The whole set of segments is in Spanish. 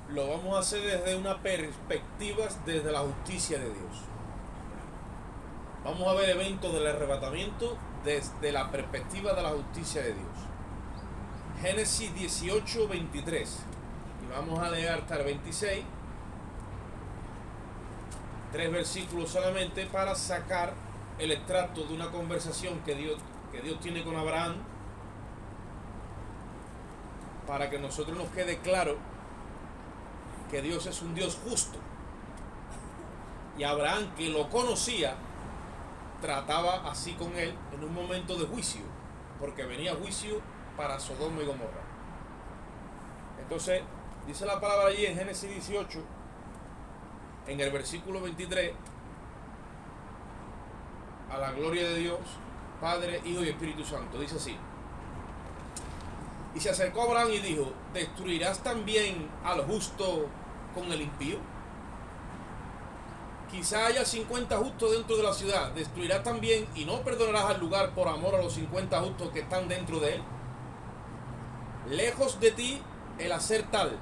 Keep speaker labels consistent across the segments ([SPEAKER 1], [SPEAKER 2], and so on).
[SPEAKER 1] lo vamos a hacer desde una perspectiva, desde la justicia de Dios. Vamos a ver eventos del arrebatamiento desde la perspectiva de la justicia de Dios. Génesis 18, 23. Y vamos a leer hasta el 26. 3 versículos solamente para sacar el extracto de una conversación que Dios tiene con Abraham, para que a nosotros nos quede claro que Dios es un Dios justo. Y Abraham, que lo conocía, trataba así con él en un momento de juicio, porque venía juicio para Sodoma y Gomorra. Entonces, dice la palabra allí en Génesis 18, en el versículo 23, a la gloria de Dios, Padre, Hijo y Espíritu Santo. Dice así: y se acercó a Abraham y dijo: ¿destruirás también al justo con el impío? Quizá haya 50 justos dentro de la ciudad. ¿Destruirás también y no perdonarás al lugar por amor a los 50 justos que están dentro de él? Lejos de ti el hacer tal,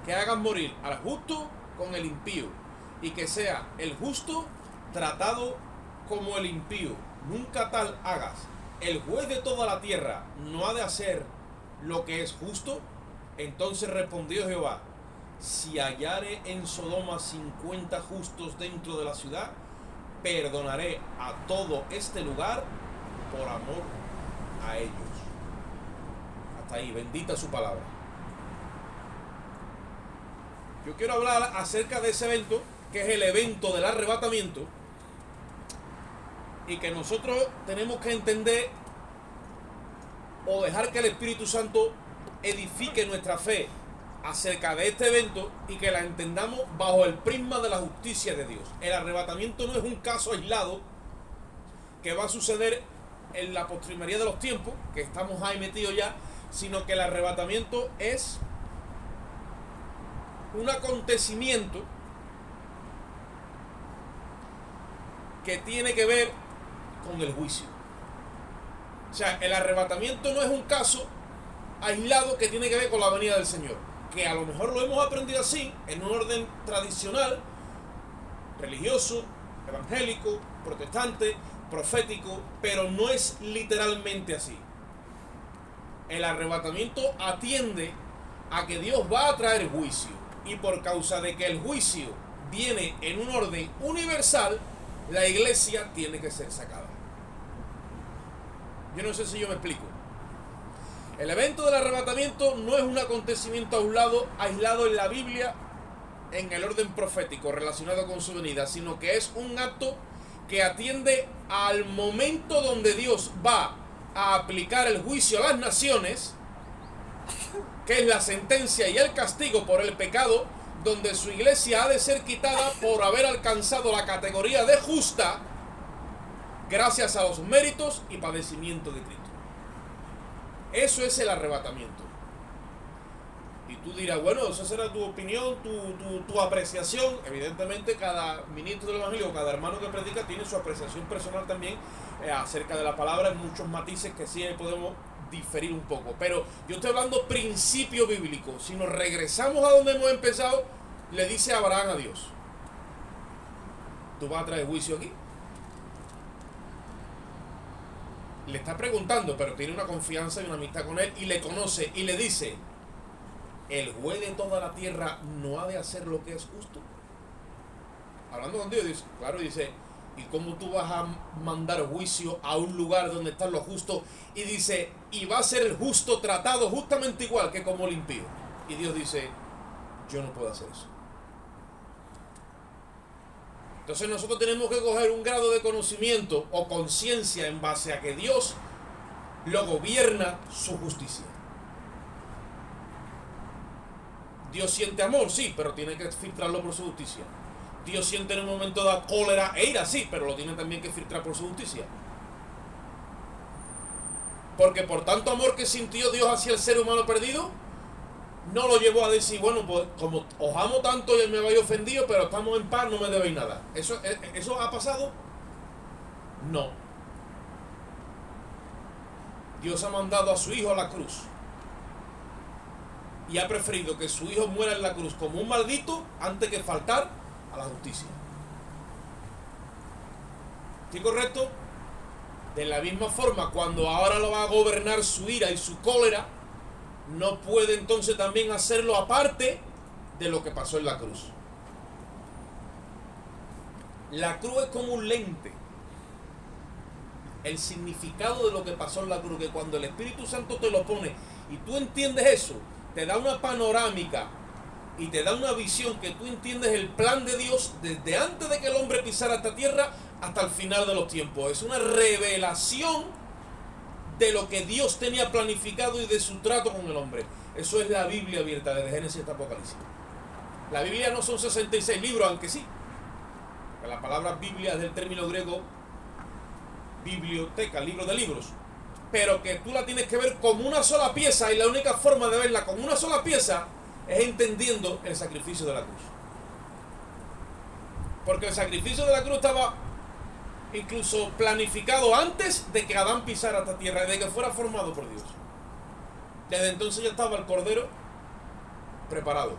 [SPEAKER 1] que hagas morir al justo con el impío, y que sea el justo tratado como el impío. Nunca tal hagas. El juez de toda la tierra no ha de hacer lo que es justo. Entonces respondió Jehová: si hallare en Sodoma 50 justos dentro de la ciudad, perdonaré a todo este lugar por amor a ellos. Hasta ahí, bendita su palabra. Yo quiero hablar acerca de ese evento, que es el evento del arrebatamiento, y que nosotros tenemos que entender o dejar que el Espíritu Santo edifique nuestra fe acerca de este evento y que la entendamos bajo el prisma de la justicia de Dios. El arrebatamiento no es un caso aislado que va a suceder en la postrimería de los tiempos, que estamos ahí metidos ya, sino que el arrebatamiento es un acontecimiento que tiene que ver con el juicio. O sea, el arrebatamiento no es un caso aislado que tiene que ver con la venida del Señor, que a lo mejor lo hemos aprendido así, en un orden tradicional, religioso, evangélico, protestante, profético, pero no es literalmente así. El arrebatamiento atiende a que Dios va a traer juicio, y por causa de que el juicio viene en un orden universal, la iglesia tiene que ser sacada. Yo no sé si yo me explico. El evento del arrebatamiento no es un acontecimiento aislado en la Biblia en el orden profético relacionado con su venida, sino que es un acto que atiende al momento donde Dios va a aplicar el juicio a las naciones, que es la sentencia y el castigo por el pecado, donde su iglesia ha de ser quitada por haber alcanzado la categoría de justa gracias a los méritos y padecimientos de Cristo. Eso es el arrebatamiento. Y tú dirás, bueno, esa será tu opinión, tu apreciación. Evidentemente cada ministro del evangelio, cada hermano que predica tiene su apreciación personal también acerca de la palabra, en muchos matices que sí podemos diferir un poco. Pero yo estoy hablando principio bíblico. Si nos regresamos a donde hemos empezado, le dice Abraham a Dios: ¿tú vas a traer juicio aquí? Le está preguntando, pero tiene una confianza y una amistad con él, y le conoce, y le dice: el juez de toda la tierra no ha de hacer lo que es justo. Hablando con Dios, dice, claro, dice: ¿y cómo tú vas a mandar juicio a un lugar donde están los justos? Y dice: y va a ser el justo tratado justamente igual que como el impío. Y Dios dice: yo no puedo hacer eso. Entonces nosotros tenemos que coger un grado de conocimiento o conciencia en base a que Dios lo gobierna su justicia. Dios siente amor, sí, pero tiene que filtrarlo por su justicia. Dios siente en un momento de cólera e ira, sí, pero lo tiene también que filtrar por su justicia. Porque por tanto amor que sintió Dios hacia el ser humano perdido, no lo llevó a decir, bueno, pues como os amo tanto y me habéis ofendido, pero estamos en paz, no me debéis nada. ¿Eso ha pasado? No. Dios ha mandado a su Hijo a la cruz. y ha preferido que su hijo muera en la cruz como un maldito antes que faltar a la justicia. ¿Sí, correcto? De la misma forma, cuando ahora lo va a gobernar su ira y su cólera, no puede entonces también hacerlo aparte de lo que pasó en la cruz. La cruz es como un lente. El significado de lo que pasó en la cruz, que cuando el Espíritu Santo te lo pone y tú entiendes eso, te da una panorámica y te da una visión que tú entiendes el plan de Dios desde antes de que el hombre pisara esta tierra hasta el final de los tiempos. Es una revelación de lo que Dios tenía planificado y de su trato con el hombre. Eso es la Biblia abierta desde Génesis hasta Apocalipsis. La Biblia no son 66 libros, aunque sí. La palabra Biblia es del término griego biblioteca, libro de libros. Pero que tú la tienes que ver como una sola pieza, y la única forma de verla como una sola pieza es entendiendo el sacrificio de la cruz. Porque el sacrificio de la cruz estaba incluso planificado antes de que Adán pisara esta tierra, de que fuera formado por Dios. Desde entonces ya estaba el Cordero preparado.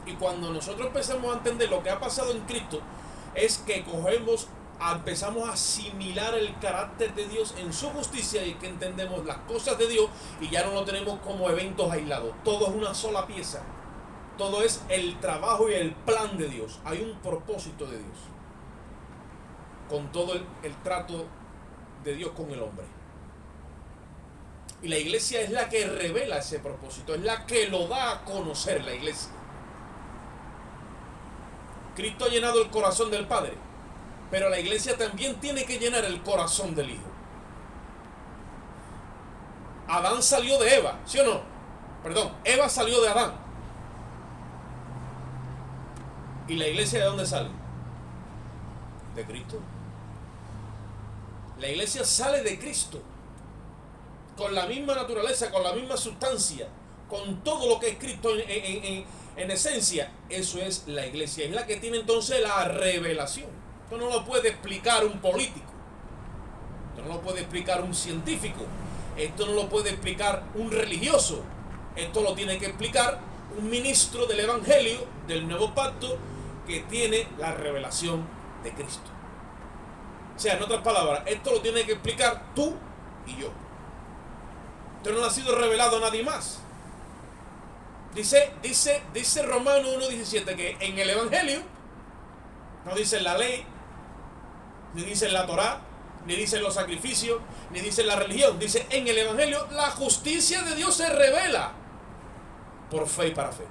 [SPEAKER 1] Y cuando nosotros empezamos a entender lo que ha pasado en Cristo, es que empezamos a asimilar el carácter de Dios en su justicia, y que entendemos las cosas de Dios y ya no lo tenemos como eventos aislados. Todo es una sola pieza. Todo es el trabajo y el plan de Dios. Hay un propósito de Dios con todo el trato de Dios con el hombre. Y la iglesia es la que revela ese propósito, es la que lo da a conocer, la iglesia. Cristo ha llenado el corazón del Padre, pero la iglesia también tiene que llenar el corazón del Hijo. Adán salió de Eva, ¿sí o no? Perdón, Eva salió de Adán. ¿Y la iglesia de dónde sale? De Cristo. La iglesia sale de Cristo, con la misma naturaleza, con la misma sustancia, con todo lo que es Cristo en esencia. Eso es la iglesia, es la que tiene entonces la revelación. Esto no lo puede explicar un político, esto no lo puede explicar un científico, esto no lo puede explicar un religioso, esto lo tiene que explicar un ministro del Evangelio, del Nuevo Pacto, que tiene la revelación de Cristo. O sea, en otras palabras, esto lo tiene que explicar tú y yo. Esto no le ha sido revelado a nadie más. Dice Romanos 1:17 que en el Evangelio no dice la ley, ni dice la Torá, ni dice los sacrificios, ni dice la religión. Dice en el Evangelio la justicia de Dios se revela por fe y para fe.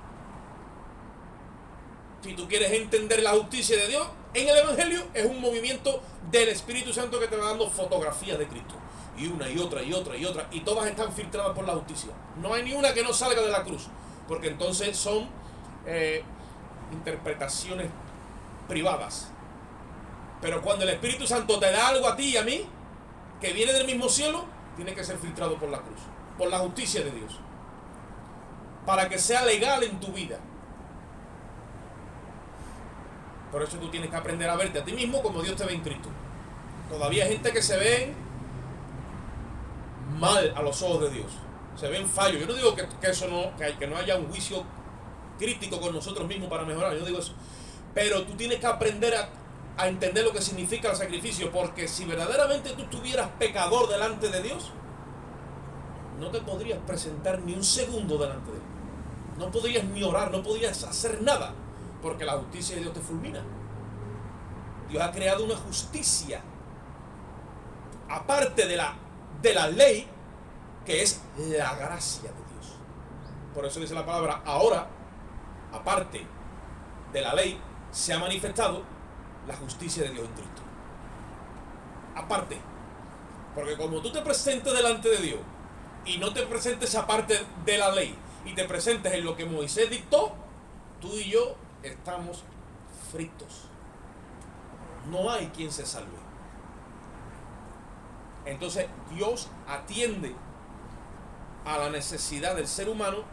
[SPEAKER 1] Si tú quieres entender la justicia de Dios, en el Evangelio es un movimiento del Espíritu Santo que te va dando fotografías de Cristo. Y una y otra y otra y otra. Y todas están filtradas por la justicia. No hay ni una que no salga de la cruz. Porque entonces son interpretaciones privadas. Pero cuando el Espíritu Santo te da algo a ti y a mí, que viene del mismo cielo, tiene que ser filtrado por la cruz, por la justicia de Dios, para que sea legal en tu vida. Por eso tú tienes que aprender a verte a ti mismo como Dios te ve en Cristo. Todavía hay gente que se ve mal a los ojos de Dios, se ven fallos. Yo no digo que no haya un juicio crítico con nosotros mismos para mejorar, yo no digo eso, pero tú tienes que aprender a entender lo que significa el sacrificio, porque si verdaderamente tú estuvieras pecador delante de Dios, no te podrías presentar ni un segundo delante de Él, no podrías ni orar, no podrías hacer nada, porque la justicia de Dios te fulmina. Dios ha creado una justicia aparte de la ley, que es la gracia de Dios. Por eso dice la palabra, ahora, aparte de la ley, se ha manifestado la justicia de Dios en Cristo. Aparte, porque como tú te presentes delante de Dios y no te presentes aparte de la ley y te presentes en lo que Moisés dictó, tú y yo estamos fritos. No hay quien se salve. Entonces Dios atiende a la necesidad del ser humano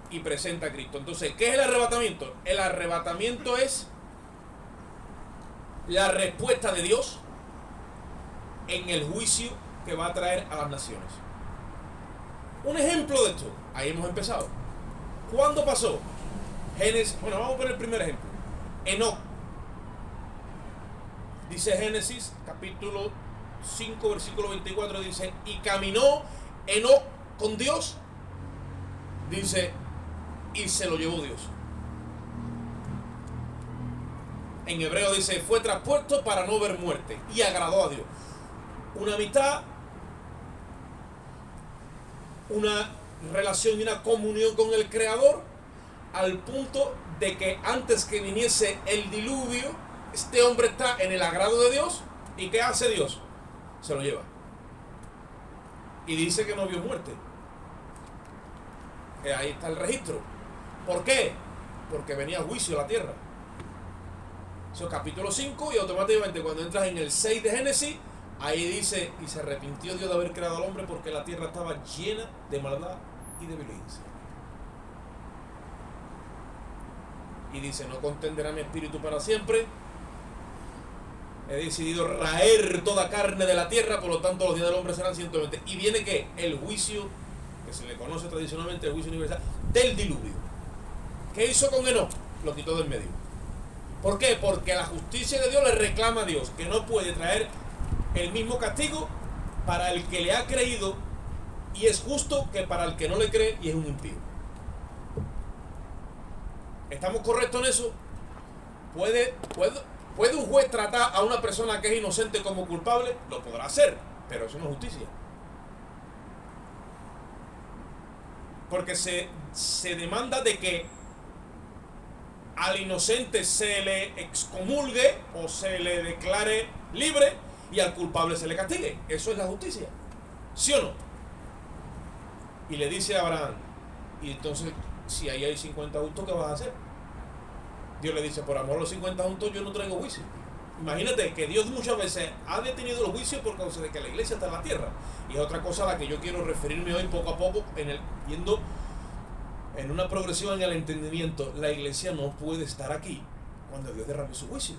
[SPEAKER 1] y presenta a Cristo. Entonces, ¿qué es el arrebatamiento? El arrebatamiento es la respuesta de Dios en el juicio que va a traer a las naciones. Un ejemplo de esto: Ahí hemos empezado. ¿Cuándo pasó? Génesis, bueno, vamos a poner el primer ejemplo. Enoc. Dice Génesis, capítulo 5, versículo 24, dice, y caminó Enoc con Dios, dice, y se lo llevó Dios. En hebreo dice, fue traspuesto para no ver muerte, y agradó a Dios. Una amistad, una relación y una comunión con el Creador, al punto de que antes que viniese el diluvio, este hombre está en el agrado de Dios. ¿Y qué hace Dios? Se lo lleva. Y dice que no vio muerte. Ahí está el registro. ¿Por qué? Porque venía juicio a la tierra. Eso es capítulo 5, y automáticamente cuando entras en el 6 de Génesis, ahí dice, y se arrepintió Dios de haber creado al hombre porque la tierra estaba llena de maldad y de violencia. Y dice, no contenderá mi espíritu para siempre. He decidido raer toda carne de la tierra, por lo tanto los días del hombre serán 120. Y viene ¿qué? El juicio, que se le conoce tradicionalmente el juicio universal, del diluvio. ¿Qué hizo con Enoc? Lo quitó del medio. ¿Por qué? Porque la justicia de Dios le reclama a Dios que no puede traer el mismo castigo para el que le ha creído, y es justo, que para el que no le cree y es un impío. ¿Estamos correctos en eso? ¿Puede un juez tratar a una persona que es inocente como culpable? Lo podrá hacer, pero eso no es justicia. Porque se demanda de que al inocente se le excomulgue o se le declare libre y al culpable se le castigue. Eso es la justicia. ¿Sí o no? Y le dice a Abraham, y entonces, si ahí hay 50 justos, ¿qué vas a hacer? Dios le dice, por amor a los 50 justos yo no traigo juicio. Imagínate que Dios muchas veces ha detenido los juicios por causa de que la iglesia está en la tierra. Y es otra cosa a la que yo quiero referirme hoy poco a poco, yendo en una progresión en el entendimiento. La iglesia no puede estar aquí cuando Dios derrame su juicio.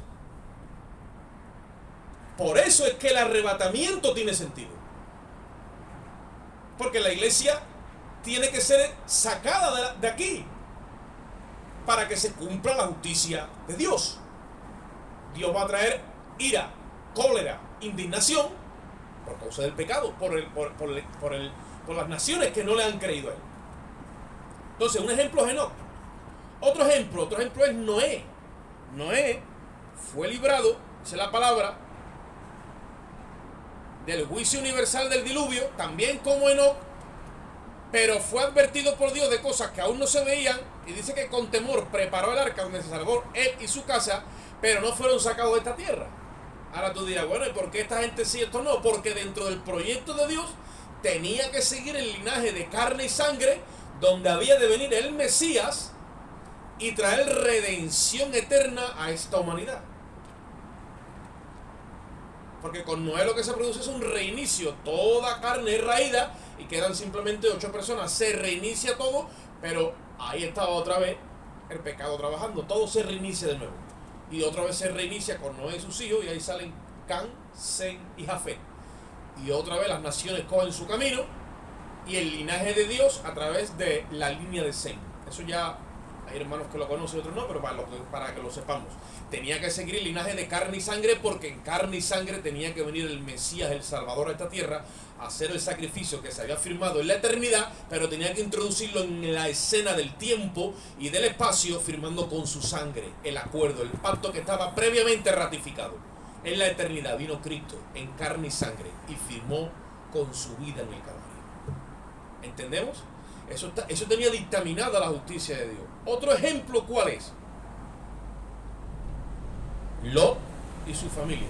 [SPEAKER 1] Por eso es que el arrebatamiento tiene sentido. Porque la iglesia tiene que ser sacada de aquí para que se cumpla la justicia de Dios. Dios va a traer ira, cólera, indignación por causa del pecado, por las naciones que no le han creído a él. Entonces, un ejemplo es Enoc. Otro ejemplo es Noé. Noé fue librado, dice la palabra, del juicio universal del diluvio, también como Enoc, pero fue advertido por Dios de cosas que aún no se veían, y dice que con temor preparó el arca donde se salvó él y su casa, pero no fueron sacados de esta tierra. Ahora tú dirás, bueno, ¿y por qué esta gente sí, esto no? Porque dentro del proyecto de Dios tenía que seguir el linaje de carne y sangre, donde había de venir el Mesías y traer redención eterna a esta humanidad. Porque con Noé lo que se produce es un reinicio. Toda carne es raída y quedan simplemente 8 personas. Se reinicia todo, pero ahí estaba otra vez el pecado trabajando. Todo se reinicia de nuevo. Y otra vez se reinicia con Noé y sus hijos, y ahí salen Can, Sem y Jafet. Y otra vez las naciones cogen su camino y el linaje de Dios a través de la línea de Sem. Eso ya hay hermanos que lo conocen y otros no, pero para que lo sepamos. Tenía que seguir el linaje de carne y sangre, porque en carne y sangre tenía que venir el Mesías, el Salvador a esta tierra, a hacer el sacrificio que se había firmado en la eternidad, pero tenía que introducirlo en la escena del tiempo y del espacio, firmando con su sangre el acuerdo, el pacto que estaba previamente ratificado. En la eternidad vino Cristo en carne y sangre y firmó con su vida en el Calvario. ¿Entendemos? Eso tenía dictaminada la justicia de Dios. Otro ejemplo, ¿cuál es? Lot y su familia.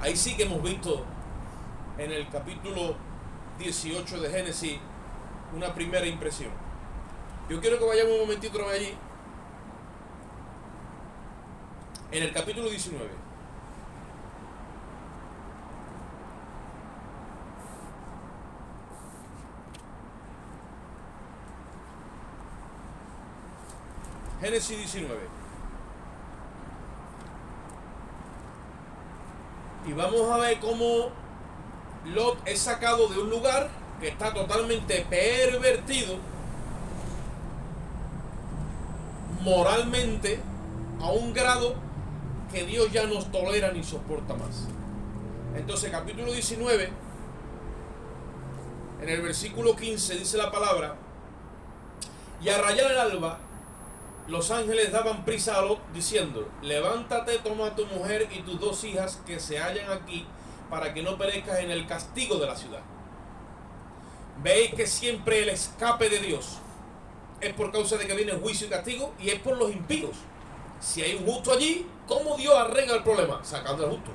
[SPEAKER 1] Ahí sí que hemos visto en el capítulo 18 de Génesis una primera impresión. Yo quiero que vayamos un momentito otra vez allí. En el capítulo 19. Génesis 19. Y vamos a ver cómo Lot es sacado de un lugar que está totalmente pervertido moralmente a un grado que Dios ya no tolera ni soporta más. Entonces, capítulo 19, en el versículo 15 dice la palabra: y a rayar el alba, los ángeles daban prisa a Lot, diciendo: levántate, toma a tu mujer y tus 2 hijas que se hallan aquí, para que no perezcas en el castigo de la ciudad. Veis que siempre el escape de Dios es por causa de que viene juicio y castigo, y es por los impíos. Si hay un justo allí, ¿cómo Dios arregla el problema? Sacando al justo.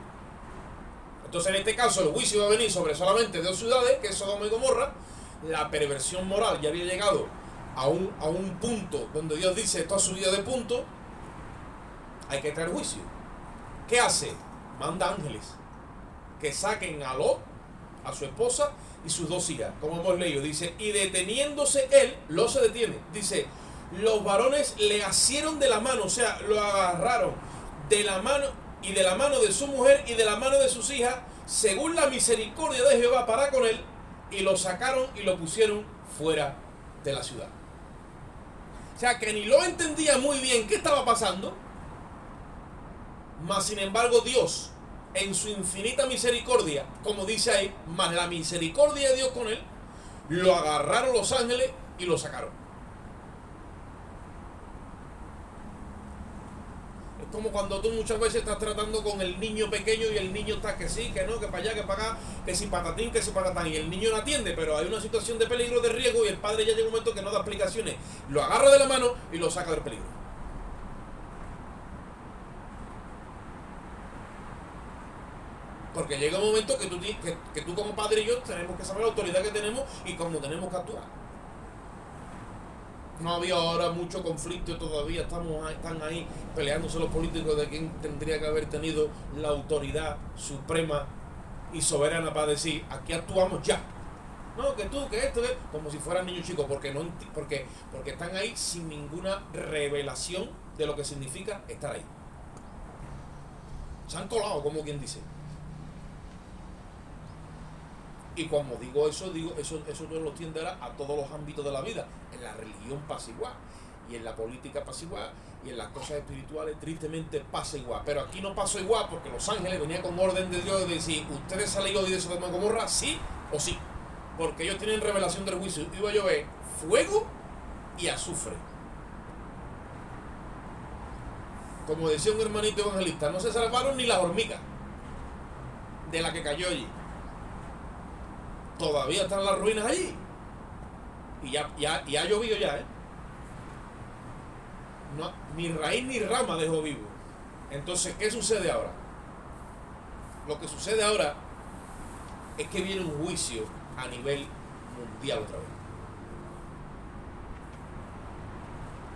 [SPEAKER 1] Entonces, en este caso, el juicio va a venir sobre solamente 2 ciudades, que es Sodoma y Gomorra. La perversión moral ya había llegado a un punto donde Dios dice: esto ha subido de punto, hay que traer juicio. ¿Qué hace? Manda ángeles que saquen a Lot, a su esposa y sus 2 hijas, como hemos leído. Dice: y deteniéndose él, Lot se detiene. Dice: los varones le asieron de la mano, o sea, lo agarraron de la mano, y de la mano de su mujer y de la mano de sus hijas, según la misericordia de Jehová para con él, y lo sacaron y lo pusieron fuera de la ciudad. O sea, que ni lo entendía muy bien qué estaba pasando, mas sin embargo Dios, en su infinita misericordia, como dice ahí, más la misericordia de Dios con él, lo agarraron los ángeles y lo sacaron. Es como cuando tú muchas veces estás tratando con el niño pequeño y el niño está que sí, que no, que para allá, que para acá, que si patatín, que si patatán, y el niño no atiende, pero hay una situación de peligro, de riesgo, y el padre ya llega un momento que no da explicaciones, lo agarra de la mano y lo saca del peligro. Porque llega un momento que tú como padre y yo tenemos que saber la autoridad que tenemos y cómo tenemos que actuar. No había ahora mucho conflicto, todavía están ahí peleándose los políticos de quién tendría que haber tenido la autoridad suprema y soberana para decir: aquí actuamos ya. No, que tú, que esto, como si fueran niños chicos, porque están ahí sin ninguna revelación de lo que significa estar ahí. Se han colado, como quien dice. Y cuando digo eso no lo extienderá a todos los ámbitos de la vida. En la religión pasa igual, y en la política pasa igual, y en las cosas espirituales tristemente pasa igual. Pero aquí no pasa igual, porque los ángeles venían con orden de Dios de decir: ustedes salen hoy de Sodoma y Gomorra, sí o sí, porque ellos tienen revelación del juicio. Iba a llover fuego y azufre. Como decía un hermanito evangelista, no se salvaron ni las hormigas de la que cayó allí. Todavía están las ruinas allí. Y ha llovido ya, No, ni raíz ni rama dejó vivo. Entonces, ¿qué sucede ahora? Lo que sucede ahora es que viene un juicio a nivel mundial otra vez.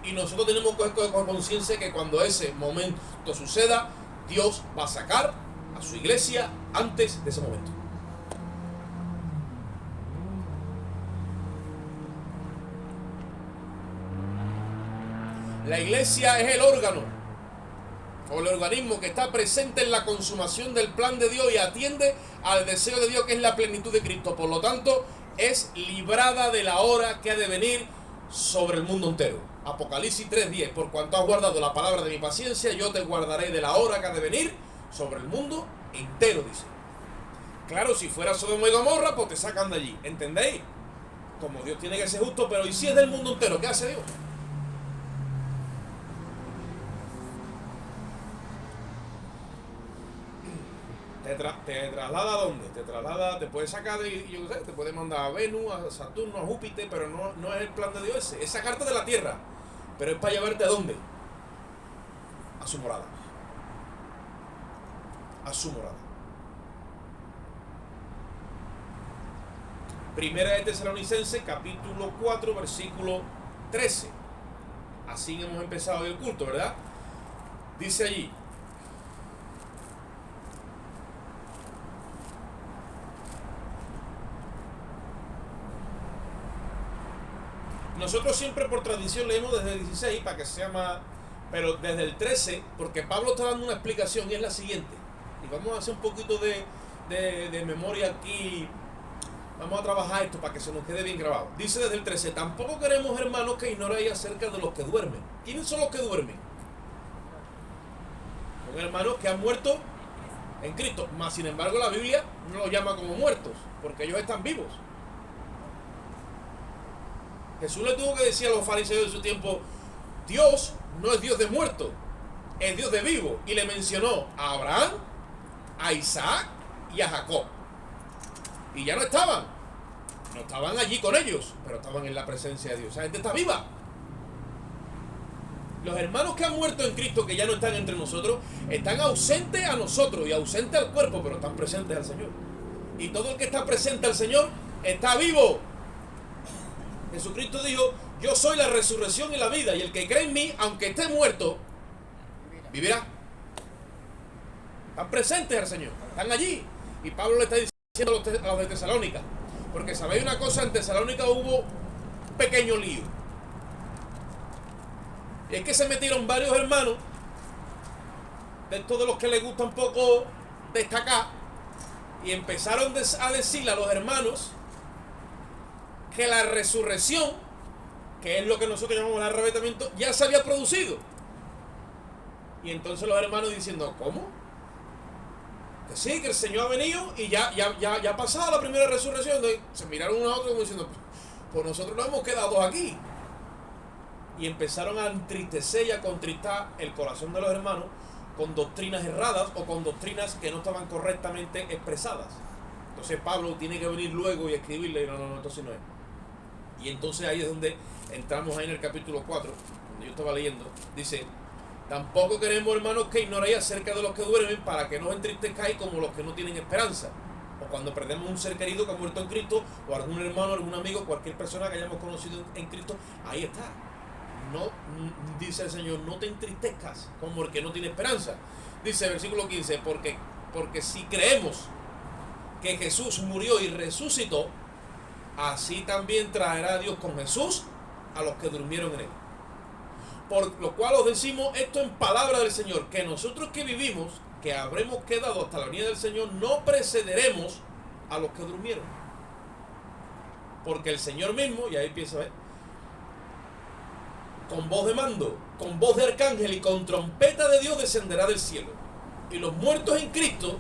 [SPEAKER 1] Y nosotros tenemos que coger conciencia que cuando ese momento suceda, Dios va a sacar a su iglesia antes de ese momento. La iglesia es el órgano o el organismo que está presente en la consumación del plan de Dios y atiende al deseo de Dios, que es la plenitud de Cristo. Por lo tanto, es librada de la hora que ha de venir sobre el mundo entero. Apocalipsis 3:10: por cuanto has guardado la palabra de mi paciencia, yo te guardaré de la hora que ha de venir sobre el mundo entero, dice. Claro, si fuera Sodoma y Gomorra, pues te sacan de allí, ¿entendéis? Como Dios tiene que ser justo, pero ¿y si es del mundo entero? ¿Qué hace Dios? ¿Te traslada a dónde? Te puede sacar te puede mandar a Venus, a Saturno, a Júpiter, pero no es el plan de Dios ese. Es sacarte de la tierra, pero es para llevarte a dónde? A su morada. A su morada. Primera de Tesalonicenses, capítulo 4, versículo 13. Así hemos empezado hoy el culto, ¿verdad? Dice allí: nosotros siempre por tradición leemos desde el 16 para que sea más, pero desde el 13, porque Pablo está dando una explicación y es la siguiente. Y vamos a hacer un poquito de memoria aquí Vamos a trabajar esto para que se nos quede bien grabado. Dice desde el 13, tampoco queremos, hermanos, que ignoréis acerca de los que duermen. ¿Quiénes son los que duermen? Son hermanos que han muerto en Cristo. Mas, sin embargo, la Biblia no los llama como muertos, porque ellos están vivos. Jesús le tuvo que decir a los fariseos de su tiempo, Dios no es Dios de muertos, es Dios de vivos. Y le mencionó a Abraham, a Isaac y a Jacob. Y ya no estaban allí con ellos, pero estaban en la presencia de Dios. Esa gente está viva. Los hermanos que han muerto en Cristo, que ya no están entre nosotros, están ausentes a nosotros y ausentes al cuerpo, pero están presentes al Señor. Y todo el que está presente al Señor está vivo. Jesucristo dijo, yo soy la resurrección y la vida, y el que cree en mí, aunque esté muerto, vivirá. Están presentes al Señor, están allí. Y Pablo le está diciendo a los de Tesalónica, porque sabéis una cosa, en Tesalónica hubo un pequeño lío. Y es que se metieron varios hermanos, de todos los que les gusta un poco destacar, y empezaron a decirle a los hermanos que la resurrección, que es lo que nosotros llamamos el arrebatamiento, ya se había producido. Y entonces los hermanos diciendo, ¿cómo? Que sí, que el Señor ha venido y ya ha pasado la primera resurrección. Entonces, se miraron uno a otro como diciendo, pues nosotros nos hemos quedado aquí. Y empezaron a entristecer y a contristar el corazón de los hermanos con doctrinas erradas o con doctrinas que no estaban correctamente expresadas. Entonces Pablo tiene que venir luego y escribirle, no, entonces no es. Y entonces ahí es donde entramos ahí en el capítulo 4, donde yo estaba leyendo. Dice, tampoco queremos, hermanos, que ignoréis acerca de los que duermen, para que no os entristezcáis como los que no tienen esperanza. O cuando perdemos un ser querido que ha muerto en Cristo, o algún hermano, algún amigo, cualquier persona que hayamos conocido en Cristo, ahí está. No, dice el Señor, no te entristezcas como el que no tiene esperanza. Dice el versículo 15, porque si creemos que Jesús murió y resucitó, así también traerá Dios con Jesús a los que durmieron en él. Por lo cual os decimos esto en palabra del Señor, que nosotros que vivimos, que habremos quedado hasta la venida del Señor, no precederemos a los que durmieron. Porque el Señor mismo, y ahí empieza a ver, con voz de mando, con voz de arcángel y con trompeta de Dios descenderá del cielo. Y los muertos en Cristo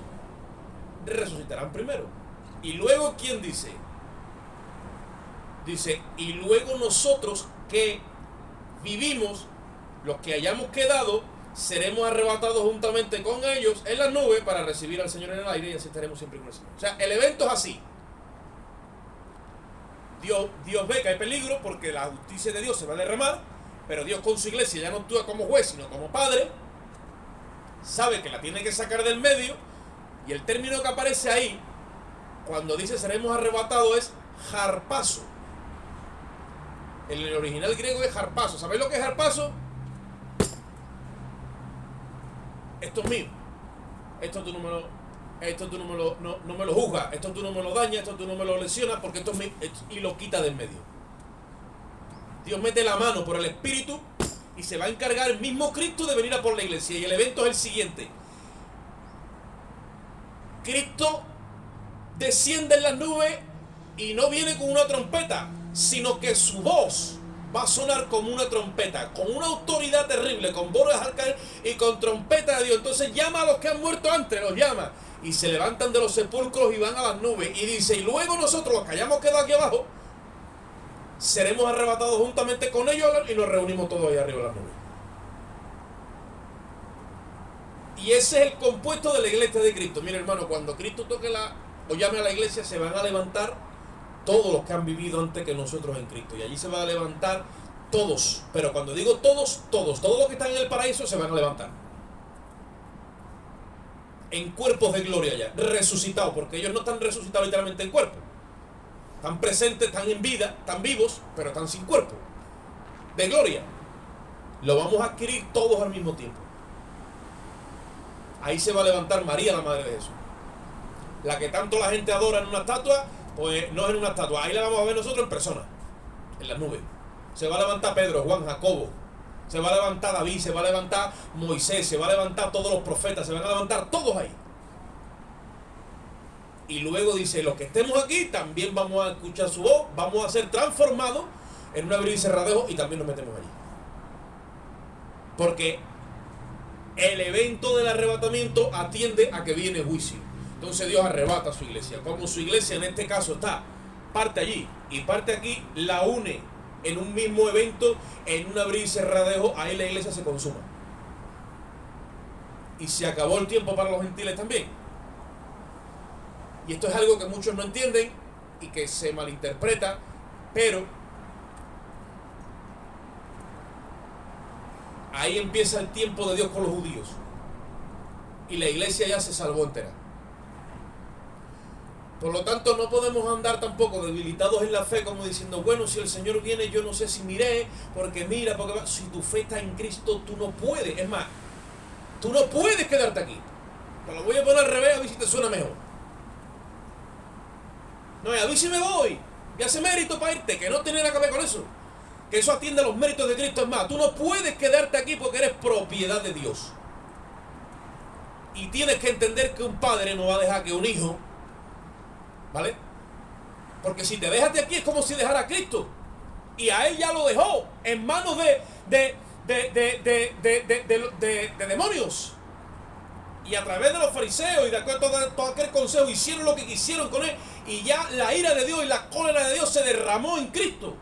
[SPEAKER 1] resucitarán primero. Y luego, ¿quién dice? Dice, y luego nosotros que vivimos, los que hayamos quedado, seremos arrebatados juntamente con ellos en las nubes para recibir al Señor en el aire, y así estaremos siempre con el Señor. O sea, el evento es así. Dios ve que hay peligro porque la justicia de Dios se va a derramar, pero Dios con su iglesia ya no actúa como juez, sino como padre. Sabe que la tiene que sacar del medio, y el término que aparece ahí, cuando dice seremos arrebatados, es harpazo. En el original griego es harpazo. ¿Sabéis lo que es harpazo? Esto es mío. Esto tú no me lo juzgas. Esto tú no me lo dañas. Esto tú no me lo lesionas, porque esto es mío. Y lo quita del medio. Dios mete la mano por el Espíritu y se va a encargar el mismo Cristo de venir a por la iglesia. Y el evento es el siguiente. Cristo desciende en las nubes y no viene con una trompeta, sino que su voz va a sonar como una trompeta, con una autoridad terrible, con voces al caer y con trompeta de Dios. Entonces llama a los que han muerto antes, los llama, y se levantan de los sepulcros y van a las nubes. Y dice, y luego nosotros, los que hayamos quedado aquí abajo, seremos arrebatados juntamente con ellos y nos reunimos todos ahí arriba de las nubes. Y ese es el compuesto de la iglesia de Cristo. Mira, hermano, cuando Cristo toque o llame a la iglesia, se van a levantar todos los que han vivido antes que nosotros en Cristo. Y allí se van a levantar todos. Pero cuando digo todos los que están en el paraíso se van a levantar. En cuerpos de gloria ya, resucitados, porque ellos no están resucitados literalmente en cuerpo. Están presentes, están en vida, están vivos, pero están sin cuerpo. De gloria. Lo vamos a adquirir todos al mismo tiempo. Ahí se va a levantar María, la madre de Jesús. La que tanto la gente adora en una estatua, pues no es en una estatua. Ahí la vamos a ver nosotros en persona, en las nubes. Se va a levantar Pedro, Juan, Jacobo. Se va a levantar David, se va a levantar Moisés, se va a levantar todos los profetas, se van a levantar todos ahí. Y luego dice, los que estemos aquí también vamos a escuchar su voz, vamos a ser transformados en un abrir y cerrar de ojos y también nos metemos allí. Porque el evento del arrebatamiento atiende a que viene juicio. Entonces Dios arrebata a su iglesia. Como su iglesia en este caso está parte allí y parte aquí, la une en un mismo evento, en un abrir y cerrar de ojos, ahí la iglesia se consuma. Y se acabó el tiempo para los gentiles también. Y esto es algo que muchos no entienden y que se malinterpreta, pero ahí empieza el tiempo de Dios con los judíos. Y la iglesia ya se salvó entera. Por lo tanto, no podemos andar tampoco debilitados en la fe como diciendo, bueno, si el Señor viene, yo no sé si miré, porque mira, porque si tu fe está en Cristo, tú no puedes. Es más, tú no puedes quedarte aquí. Te lo voy a poner al revés, a ver si te suena mejor. No, a ver si me voy. Y hace mérito para irte, que no tiene nada que ver con eso. Que eso atiende a los méritos de Cristo. Es más, tú no puedes quedarte aquí porque eres propiedad de Dios. Y tienes que entender que un padre no va a dejar que un hijo, ¿vale? Porque si te dejas de aquí es como si dejara a Cristo. Y a él ya lo dejó en manos de demonios. Y a través de los fariseos y de acuerdo a todo aquel consejo hicieron lo que quisieron con él. Y ya la ira de Dios y la cólera de Dios se derramó en Cristo.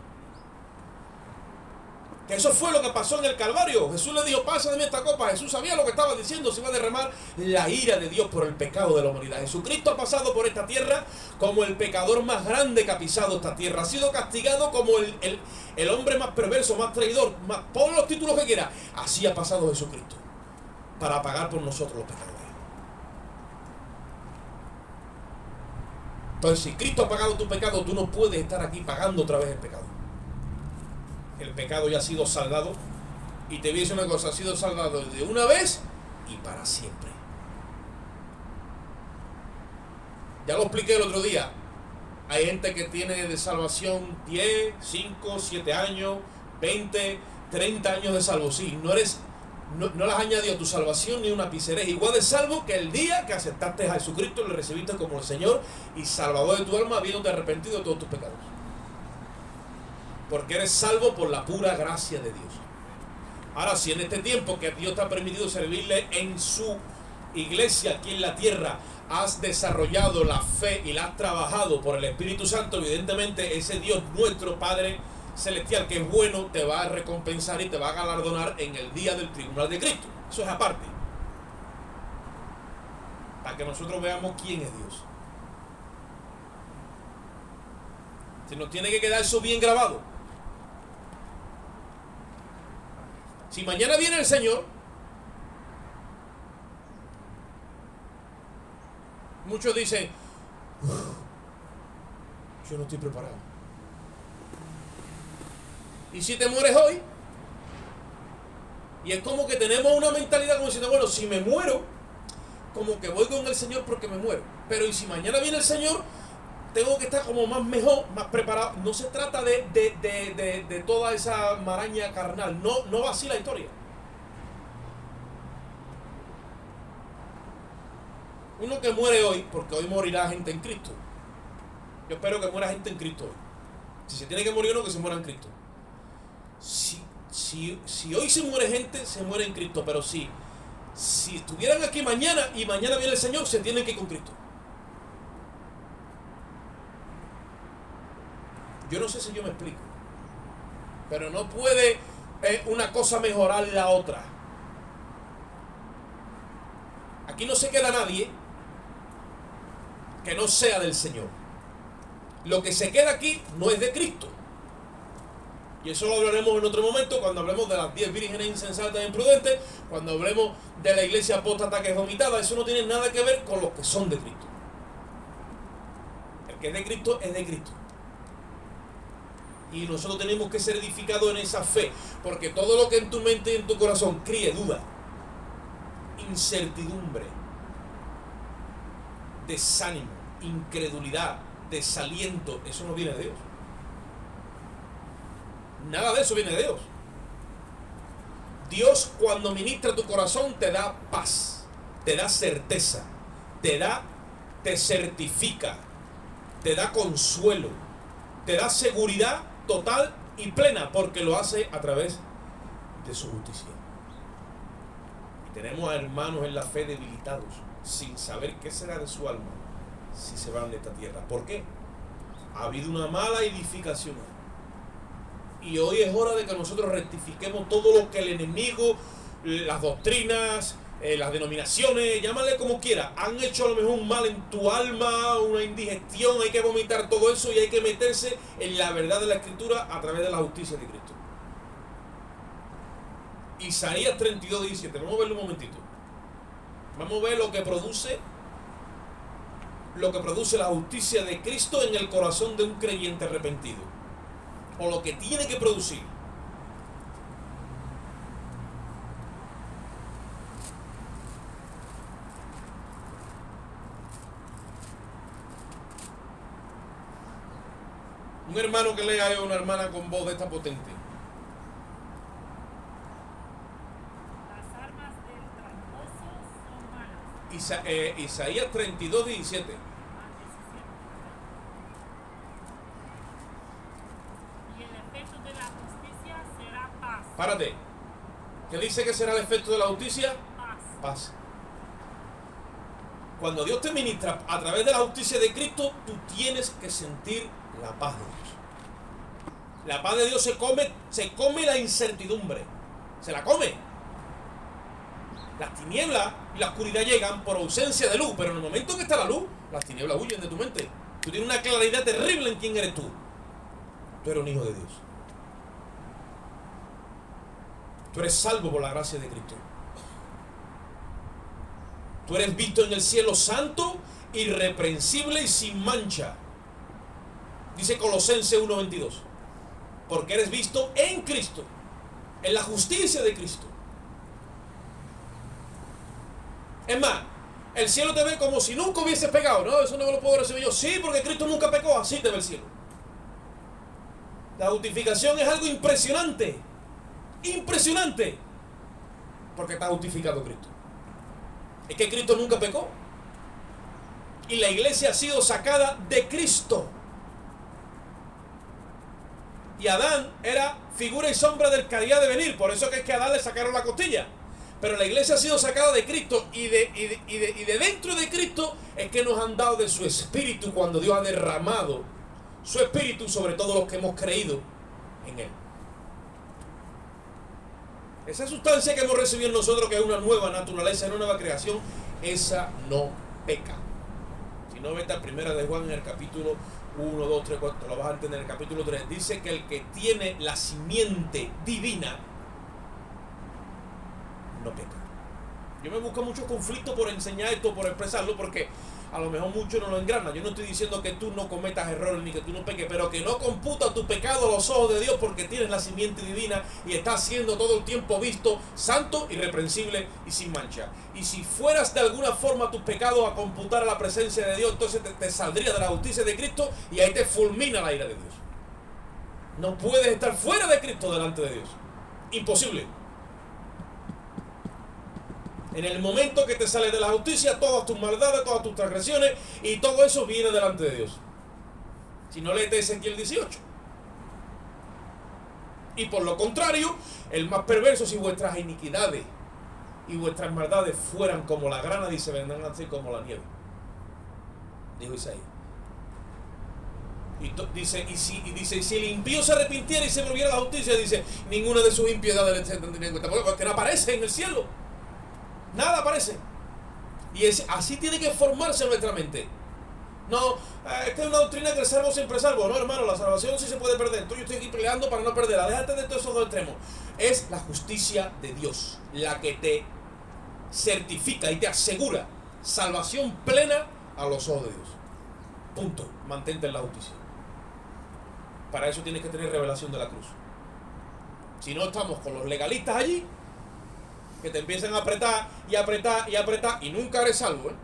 [SPEAKER 1] Que eso fue lo que pasó en el Calvario. Jesús le dijo, pasa de mí esta copa. Jesús sabía lo que estaba diciendo. Se iba a derramar la ira de Dios por el pecado de la humanidad. Jesucristo ha pasado por esta tierra como el pecador más grande que ha pisado esta tierra. Ha sido castigado como el hombre más perverso, más traidor, más, pon los títulos que quiera. Así ha pasado Jesucristo para pagar por nosotros los pecados. Entonces, si Cristo ha pagado tu pecado, tú no puedes estar aquí pagando otra vez el pecado. El pecado ya ha sido saldado. Y te voy a decir una cosa, ha sido saldado de una vez y para siempre. Ya lo expliqué el otro día. Hay gente que tiene de salvación 10, 5, 7 años, 20, 30 años de salvo. Sí, no le has añadido a tu salvación ni una ápice. Eres igual de salvo que el día que aceptaste a Jesucristo y le recibiste como el Señor y Salvador de tu alma, habiéndote arrepentido de todos tus pecados. Porque eres salvo por la pura gracia de Dios. Ahora, si en este tiempo que Dios te ha permitido servirle en su iglesia aquí en la tierra, has desarrollado la fe y la has trabajado por el Espíritu Santo, evidentemente ese Dios nuestro Padre Celestial, que es bueno, te va a recompensar y te va a galardonar en el día del tribunal de Cristo. Eso es aparte. Para que nosotros veamos quién es Dios. Se nos tiene que quedar eso bien grabado. Si mañana viene el Señor, muchos dicen, yo no estoy preparado. Y si te mueres hoy, y es como que tenemos una mentalidad como diciendo, bueno, si me muero, como que voy con el Señor porque me muero. Pero y si mañana viene el Señor, tengo que estar como más mejor, más preparado. No se trata de toda esa maraña carnal. No va así la historia. Uno que muere hoy, porque hoy morirá gente en Cristo. Yo espero que muera gente en Cristo hoy. Si se tiene que morir uno, que se muera en Cristo. Si hoy se muere gente, se muere en Cristo. Pero si estuvieran aquí mañana y mañana viene el Señor, se tienen que ir con Cristo. Yo no sé si yo me explico. Pero no puede una cosa mejorar la otra. Aquí no se queda nadie que no sea del Señor. Lo que se queda aquí no es de Cristo. Y eso lo hablaremos en otro momento, cuando hablemos de las 10 vírgenes insensatas e imprudentes, cuando hablemos de la iglesia apóstata que es vomitada. Eso no tiene nada que ver con los que son de Cristo. El que es de Cristo es de Cristo. Y nosotros tenemos que ser edificados en esa fe, porque todo lo que en tu mente y en tu corazón críe duda, incertidumbre, desánimo, incredulidad, desaliento, eso no viene de Dios. Nada de eso viene de Dios. Dios, cuando ministra tu corazón, te da paz, te da certeza, te da te certifica, te da consuelo, te da seguridad total y plena, porque lo hace a través de su justicia. Y tenemos a hermanos en la fe debilitados, sin saber qué será de su alma si se van de esta tierra. ¿Por qué? Ha habido una mala edificación. Y hoy es hora de que nosotros rectifiquemos todo lo que el enemigo, las doctrinas, las denominaciones, llámale como quiera, han hecho a lo mejor un mal en tu alma, una indigestión. Hay que vomitar todo eso y hay que meterse en la verdad de la Escritura a través de la justicia de Cristo. Isaías 32, 17. Vamos a verlo un momentito. Vamos a ver lo que produce la justicia de Cristo en el corazón de un creyente arrepentido, o lo que tiene que producir. Un hermano que lea a una hermana con voz de esta potente.
[SPEAKER 2] Las armas del tramposo son malas.
[SPEAKER 1] Isaías 32, 17.
[SPEAKER 2] Y el efecto de la justicia será paz.
[SPEAKER 1] Párate. ¿Qué dice que será el efecto de la justicia?
[SPEAKER 2] Paz.
[SPEAKER 1] Paz. Cuando Dios te ministra a través de la justicia de Cristo, tú tienes que sentir la paz de Dios. La paz de Dios se come la incertidumbre. Se la come. Las tinieblas y la oscuridad llegan por ausencia de luz, pero en el momento que está la luz, las tinieblas huyen de tu mente. Tú tienes una claridad terrible en quién eres tú. Tú eres un hijo de Dios. Tú eres salvo por la gracia de Cristo. Tú eres visto en el cielo santo, irreprensible y sin mancha. Dice Colosenses 1:22. Porque eres visto en Cristo, en la justicia de Cristo. Es más, el cielo te ve como si nunca hubieses pecado. No, eso no me lo puedo recibir yo. Sí, porque Cristo nunca pecó, así te ve el cielo. La justificación es algo impresionante. Impresionante. Porque está justificado Cristo. Es que Cristo nunca pecó. Y la iglesia ha sido sacada de Cristo. Y Adán era figura y sombra del que había de venir. Por eso es que a Adán le sacaron la costilla. Pero la iglesia ha sido sacada de Cristo. Y de dentro de Cristo es que nos han dado de su espíritu, cuando Dios ha derramado su espíritu sobre todos los que hemos creído en Él. Esa sustancia que hemos recibido en nosotros, que es una nueva naturaleza, una nueva creación, esa no peca. Si no, vete a primera de Juan en el capítulo 1, 2, 3, 4, lo vas a entender en el capítulo 3. Dice que el que tiene la simiente divina no peca. Yo me busco mucho conflicto por enseñar esto, por expresarlo, porque a lo mejor mucho no lo engrana. Yo no estoy diciendo que tú no cometas errores ni que tú no peques, pero que no computa tu pecado a los ojos de Dios, porque tienes la simiente divina y estás siendo todo el tiempo visto santo, irreprensible y sin mancha. Y si fueras de alguna forma tus pecados a computar a la presencia de Dios, entonces te saldría de la justicia de Cristo y ahí te fulmina la ira de Dios. No puedes estar fuera de Cristo delante de Dios. Imposible. En el momento que te sales de la justicia, todas tus maldades, todas tus transgresiones y todo eso viene delante de Dios. Si no, léete Ezequiel 18. Y por lo contrario, el más perverso, si vuestras iniquidades y vuestras maldades fueran como la grana, dice, vendrán a ser como la nieve. Dijo Isaías. Y dice, si el impío se arrepintiera y se volviera a la justicia, dice, ninguna de sus impiedades le tendría en cuenta, porque no aparece en el cielo. Nada aparece. Y así tiene que formarse nuestra mente. No, esta es una doctrina que el salvo siempre es salvo. No, hermano, la salvación sí se puede perder. Yo estoy aquí peleando para no perderla. Déjate de todos esos dos extremos. Es la justicia de Dios la que te certifica y te asegura salvación plena a los ojos de Dios. Punto. Mantente en la justicia. Para eso tienes que tener revelación de la cruz. Si no, estamos con los legalistas allí, que te empiezan a apretar y apretar y apretar y nunca eres salvo, ¿eh?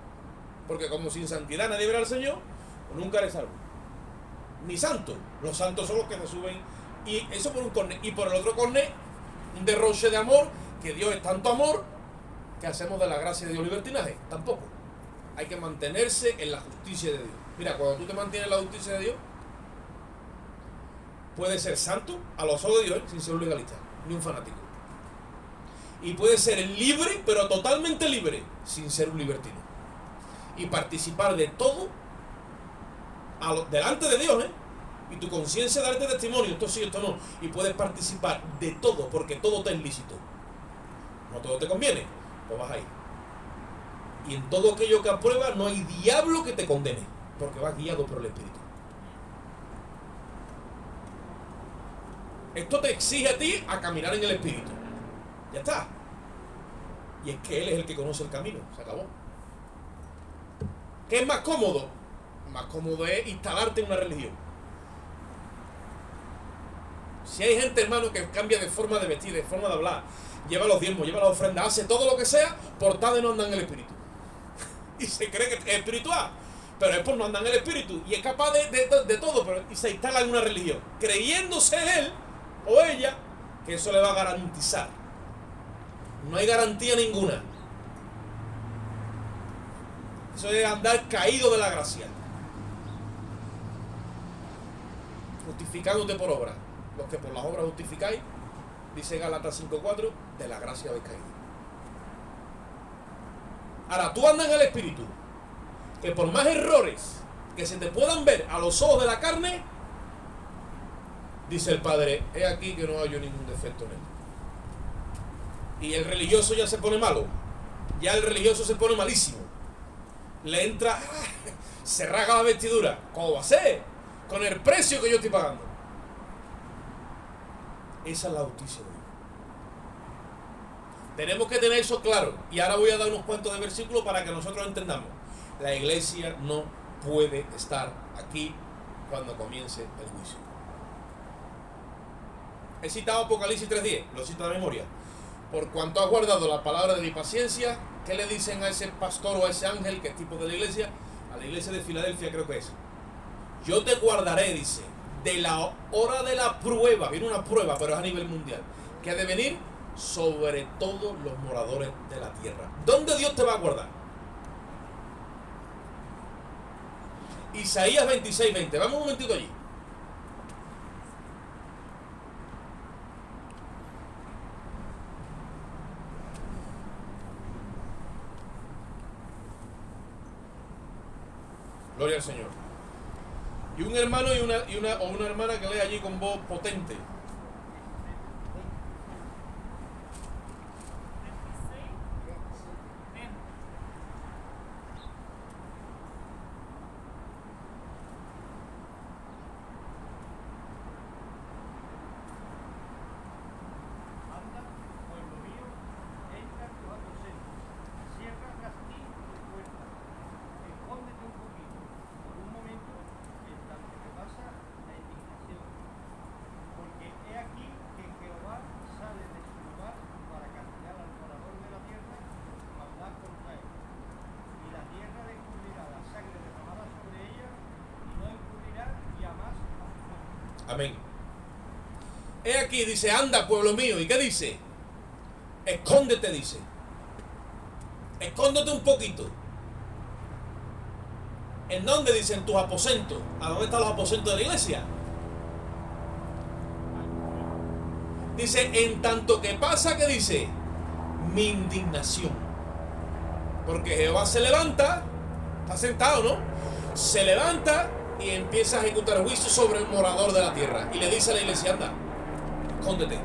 [SPEAKER 1] Porque como sin santidad nadie verá al Señor, nunca eres salvo. Ni santo. Los santos son los que se suben. Y eso por un cornet. Y por el otro cornet, un derroche de amor, que Dios es tanto amor que hacemos de la gracia de Dios libertinaje. Tampoco. Hay que mantenerse en la justicia de Dios. Mira, cuando tú te mantienes en la justicia de Dios, puedes ser santo a los ojos de Dios sin ser un legalista, ni un fanático. Y puedes ser libre, pero totalmente libre, sin ser un libertino. Y participar de todo delante de Dios, y tu conciencia darte testimonio, esto sí, esto no. Y puedes participar de todo, porque todo te es lícito. No todo te conviene, pues vas ahí. Y en todo aquello que apruebas no hay diablo que te condene, porque vas guiado por el Espíritu. Esto te exige a ti a caminar en el Espíritu. Ya está. Y es que Él es el que conoce el camino. Se acabó. ¿Qué es más cómodo? Más cómodo es instalarte en una religión. Si hay gente, hermano, que cambia de forma de vestir, de forma de hablar, lleva los diezmos, lleva las ofrendas, hace todo lo que sea, por tal de no andar en el Espíritu. Y se cree que es espiritual, pero es por no andar en el Espíritu. Y es capaz de todo, pero y se instala en una religión, creyéndose él o ella que eso le va a garantizar. No hay garantía ninguna. Eso es andar caído de la gracia, justificándote por obra. Los que por las obras justificáis, dice Gálatas 5:4, de la gracia habéis caído. Ahora, tú andas en el Espíritu, que por más errores que se te puedan ver a los ojos de la carne, dice el Padre, he aquí que no hallo ningún defecto en él. Y el religioso ya se pone malo, ya el religioso se pone malísimo. Le entra, se rasga la vestidura. ¿Cómo va a ser? Con el precio que yo estoy pagando. Esa es la justicia de Dios. Tenemos que tener eso claro. Y ahora voy a dar unos cuantos de versículos para que nosotros entendamos. La iglesia no puede estar aquí cuando comience el juicio. He citado Apocalipsis 3:10, lo cito de memoria. Por cuanto has guardado la palabra de mi paciencia, ¿qué le dicen a ese pastor o a ese ángel que es tipo de la iglesia? A la iglesia de Filadelfia creo que es. Yo te guardaré, dice, de la hora de la prueba. Viene una prueba, pero es a nivel mundial, que ha de venir sobre todos los moradores de la tierra. ¿Dónde Dios te va a guardar? Isaías 26:20. Vamos un momentito allí. Gloria al Señor. Y un hermano y una hermana que lee allí con voz potente.
[SPEAKER 2] 26. Ven.
[SPEAKER 3] Anda, pueblo mío, entra en tus aposentos, cierra castillo y puertas, escóndete un poquito, por un momento, en tanto que pasa la indignación. Porque he aquí que Jehová sale de su lugar para castigar al morador de la tierra por su maldad contra él. Y la tierra descubrirá la sangre derramada sobre ella y no encubrirá ya más a sus ojos.
[SPEAKER 1] Amén. He aquí, dice, anda, pueblo mío. ¿Y qué dice? Escóndete, dice. Escóndete un poquito. ¿En dónde? Dice, en tus aposentos. ¿A dónde están los aposentos de la iglesia? Dice, en tanto que pasa, ¿qué dice? Mi indignación. Porque Jehová se levanta, está sentado, ¿no? Se levanta y empieza a ejecutar juicio sobre el morador de la tierra. Y le dice a la iglesia, anda, escóndete,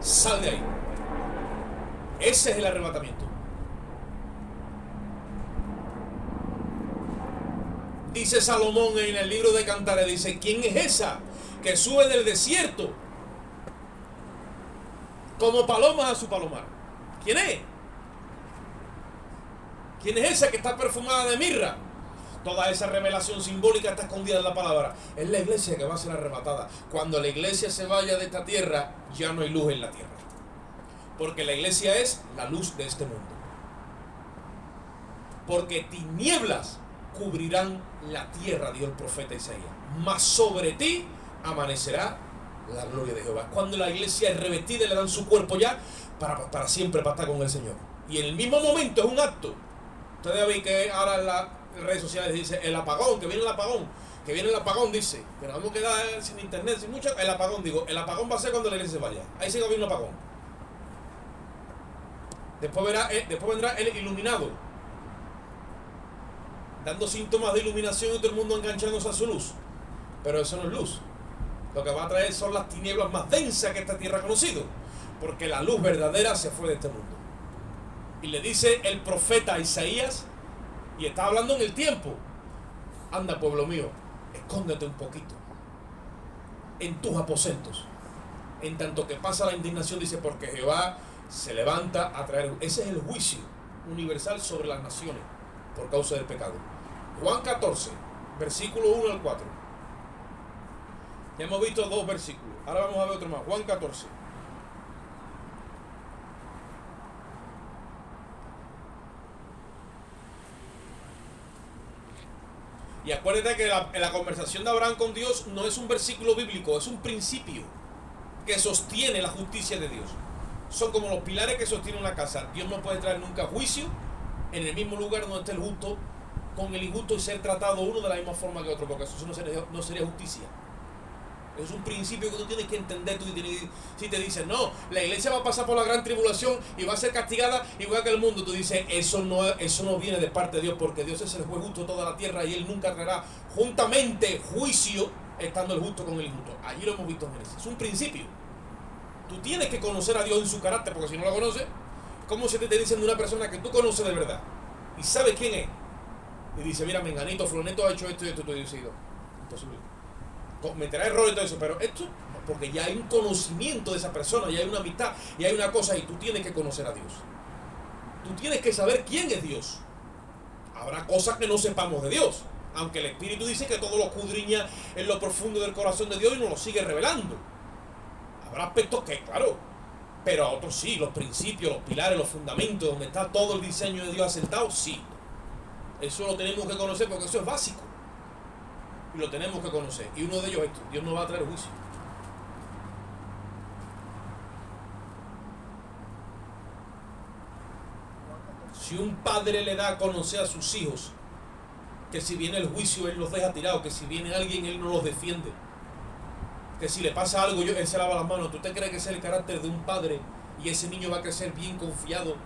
[SPEAKER 1] sal de ahí. Ese es el arrebatamiento. Dice Salomón en el libro de Cantares, dice, ¿quién es esa que sube del desierto como palomas a su palomar? ¿Quién es? ¿Quién es esa que está perfumada de mirra? Toda esa revelación simbólica está escondida en la palabra. Es la iglesia que va a ser arrebatada. Cuando la iglesia se vaya de esta tierra, ya no hay luz en la tierra. Porque la iglesia es la luz de este mundo. Porque tinieblas cubrirán la tierra, dijo el profeta Isaías. Mas sobre ti amanecerá la gloria de Jehová. Cuando la iglesia es revestida y le dan su cuerpo ya para siempre para estar con el Señor. Y en el mismo momento es un acto Ustedes ven que ahora en las redes sociales dice el apagón, que viene el apagón. Que viene el apagón, dice. Que nos vamos a quedar sin internet, sin mucho. El apagón, digo. El apagón va a ser cuando la iglesia se vaya. Ahí sí que viene un apagón. Después vendrá el iluminado, dando síntomas de iluminación y todo el mundo enganchándose a su luz. Pero eso no es luz. Lo que va a traer son las tinieblas más densas que esta tierra ha conocido. Porque la luz verdadera se fue de este mundo. Y le dice el profeta Isaías, y está hablando en el tiempo: anda, pueblo mío, escóndete un poquito en tus aposentos, en tanto que pasa la indignación, dice, porque Jehová se levanta a traer. Ese es el juicio universal sobre las naciones por causa del pecado. Juan 14, versículo 1 al 4. Ya hemos visto 2 versículos. Ahora vamos a ver otro más. Juan 14. Y acuérdate que la conversación de Abraham con Dios no es un versículo bíblico, es un principio que sostiene la justicia de Dios. Son como los pilares que sostienen una casa. Dios no puede traer nunca juicio en el mismo lugar donde esté el justo con el injusto y ser tratado uno de la misma forma que otro, porque eso no sería justicia. Es un principio que tú tienes que entender. Si te dicen, no, la iglesia va a pasar por la gran tribulación y va a ser castigada igual que el mundo, tú dices, eso no viene de parte de Dios, porque Dios es el juez justo de toda la tierra y Él nunca traerá juntamente juicio estando el justo con el injusto. Allí lo hemos visto en Génesis. Es un principio. Tú tienes que conocer a Dios en su carácter, porque si no lo conoces, ¿cómo se te dicen de una persona que tú conoces de verdad y sabes quién es? Y dice, mira, menganito, fulanito ha hecho esto y esto, tú dices, imposible. Cometerá errores y todo eso, pero esto, porque ya hay un conocimiento de esa persona, ya hay una amistad, y hay una cosa, y tú tienes que conocer a Dios. Tú tienes que saber quién es Dios. Habrá cosas que no sepamos de Dios, aunque el Espíritu dice que todo lo escudriña en lo profundo del corazón de Dios y nos lo sigue revelando. Habrá aspectos que, claro, pero a otros sí, los principios, los pilares, los fundamentos, donde está todo el diseño de Dios asentado, sí. Eso lo tenemos que conocer porque eso es básico. Y lo tenemos que conocer. Y uno de ellos es esto: Dios no va a traer juicio. Si un padre le da a conocer a sus hijos que si viene el juicio Él los deja tirados, que si viene alguien Él no los defiende, que si le pasa algo Él se lava las manos, ¿tú te crees que ese es el carácter de un padre? Y ese niño va a crecer bien confiando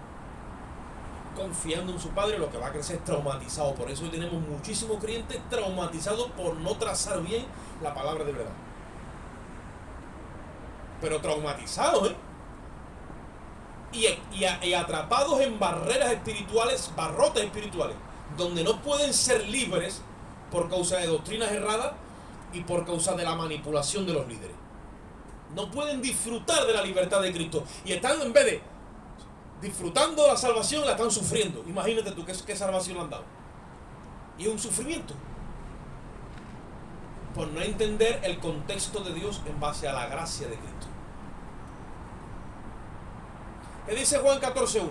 [SPEAKER 1] en su padre. Lo que va a crecer es traumatizado. Por eso tenemos muchísimos creyentes traumatizados por no trazar bien la palabra de verdad. Pero traumatizados, y atrapados en barreras espirituales, barrotes espirituales, donde no pueden ser libres por causa de doctrinas erradas y por causa de la manipulación de los líderes. No pueden disfrutar de la libertad de Cristo. Y están, en vez de disfrutando de la salvación, la están sufriendo. Imagínate tú qué salvación le han dado. Y es un sufrimiento por no entender el contexto de Dios en base a la gracia de Cristo. ¿Qué dice Juan 14:1?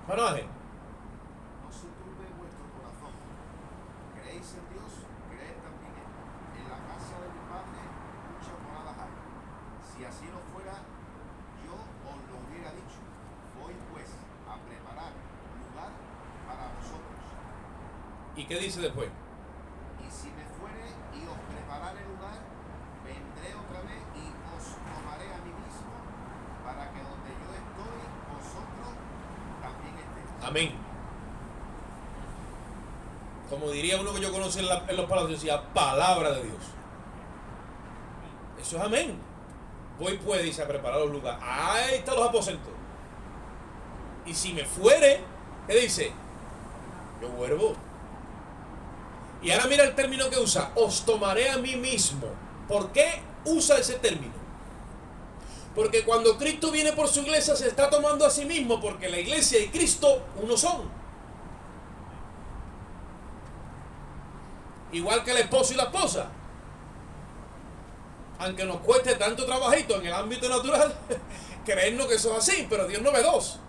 [SPEAKER 1] Manuaje.
[SPEAKER 4] No se turbe vuestro corazón. Creéis en Dios, creed también en mí. En la casa de mi Padre muchas moradas hay. Si así no fuera, yo os lo hubiera dicho. Voy pues a preparar lugar para vosotros.
[SPEAKER 1] ¿Y qué dice después?
[SPEAKER 4] Y si me fuere y os preparare lugar, vendré otra vez y os tomaré a mí mismo, para que donde yo estoy, vosotros también estéis.
[SPEAKER 1] Amén. Como diría uno que yo conocí en los palacios, decía, palabra de Dios. Eso es amén. Voy pues, dice, a preparar los lugares. Ahí están los aposentos. Y si me fuere, ¿qué dice? Yo vuelvo. Y ahora mira el término que usa: os tomaré a mí mismo. ¿Por qué usa ese término? Porque cuando Cristo viene por su iglesia se está tomando a sí mismo, porque la iglesia y Cristo uno son. Igual que el esposo y la esposa. Aunque nos cueste tanto trabajito en el ámbito natural creernos que eso es así, pero Dios no ve dos.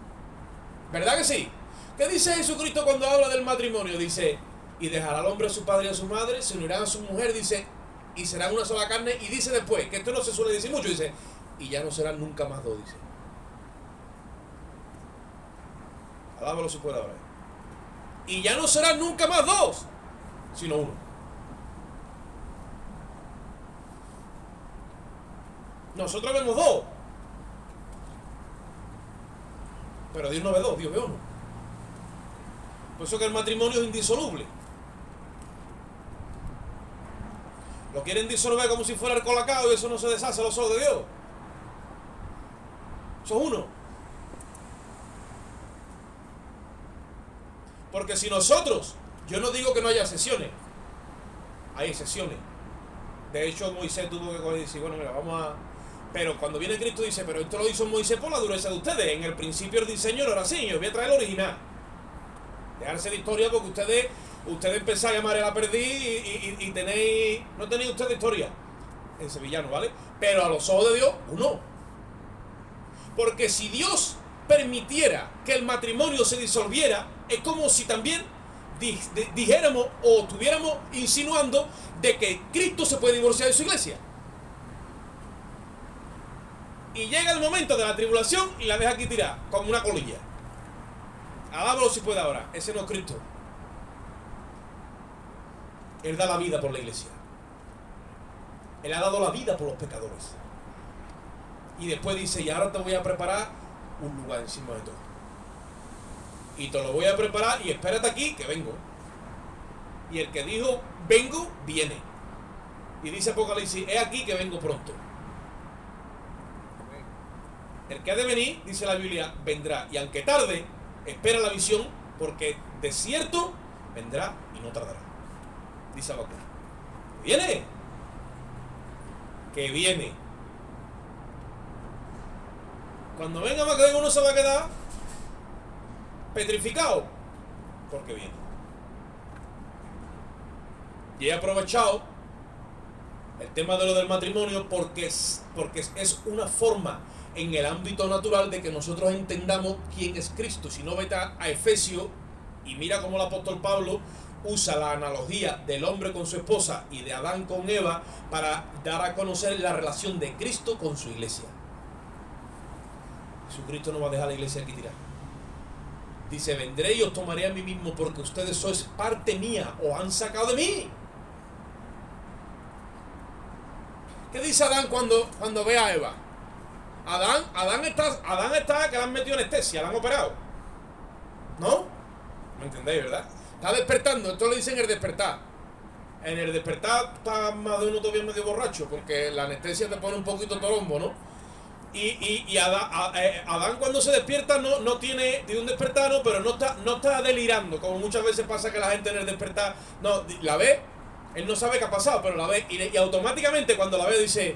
[SPEAKER 1] ¿Verdad que sí? ¿Qué dice Jesucristo cuando habla del matrimonio? Dice, y dejará al hombre a su padre y a su madre, se unirán a su mujer, dice, y serán una sola carne. Y dice después, que esto no se suele decir mucho, dice, y ya no serán nunca más dos, dice. Alábalo si puede ahora. Y ya no serán nunca más dos, sino uno. Nosotros vemos dos, pero Dios no ve dos, Dios ve uno. Por eso que el matrimonio es indisoluble. Lo quieren disolver como si fuera el colacao y eso no se deshace a los ojos de Dios. Eso es uno. Porque si nosotros, yo no digo que no haya excepciones, hay excepciones. De hecho, Moisés tuvo que coger y decir, bueno, mira, vamos a... Pero cuando viene Cristo dice, pero esto lo hizo Moisés por la dureza de ustedes. En el principio el diseño no era así, yo voy a traer el original. Dejarse de historia porque ustedes empezáis a llamar a la perdiz y tenéis... No tenéis ustedes historia en sevillano, ¿vale? Pero a los ojos de Dios, uno. Porque si Dios permitiera que el matrimonio se disolviera, es como si también dijéramos o estuviéramos insinuando de que Cristo se puede divorciar de su iglesia. Y llega el momento de la tribulación y la deja aquí tirada, como una colilla. Alábalo si puede ahora. Ese no es Cristo. Él da la vida por la iglesia. Él ha dado la vida por los pecadores. Y después dice, y ahora te voy a preparar un lugar encima de todo. Y te lo voy a preparar y espérate aquí que vengo. Y el que dijo, vengo, viene. Y dice Apocalipsis, he aquí que vengo pronto. El que ha de venir, dice la Biblia, vendrá. Y aunque tarde, espera la visión, porque de cierto vendrá y no tardará. Dice Habacuc. ¿Viene? Que viene. Cuando venga Habacuc, uno se va a quedar petrificado, porque viene. Y he aprovechado el tema de lo del matrimonio porque es una forma en el ámbito natural de que nosotros entendamos quién es Cristo. Si no, vete a Efesios y mira cómo el apóstol Pablo usa la analogía del hombre con su esposa y de Adán con Eva para dar a conocer la relación de Cristo con su iglesia. Jesucristo no va a dejar la iglesia aquí tirada. Dice, vendré y os tomaré a mí mismo porque ustedes sois parte mía, os han sacado de mí. ¿Qué dice Adán cuando ve a Eva? Adán está que le han metido anestesia, le han operado. ¿No? ¿Me entendéis, verdad? Está despertando, esto lo dice en el despertar. En el despertar está más de uno todavía medio borracho, porque la anestesia te pone un poquito torombo, ¿no? Y Adán cuando se despierta no tiene un despertar, no, pero no está delirando, como muchas veces pasa que la gente en el despertar, no, la ve, él no sabe qué ha pasado, pero la ve, y automáticamente cuando la ve dice,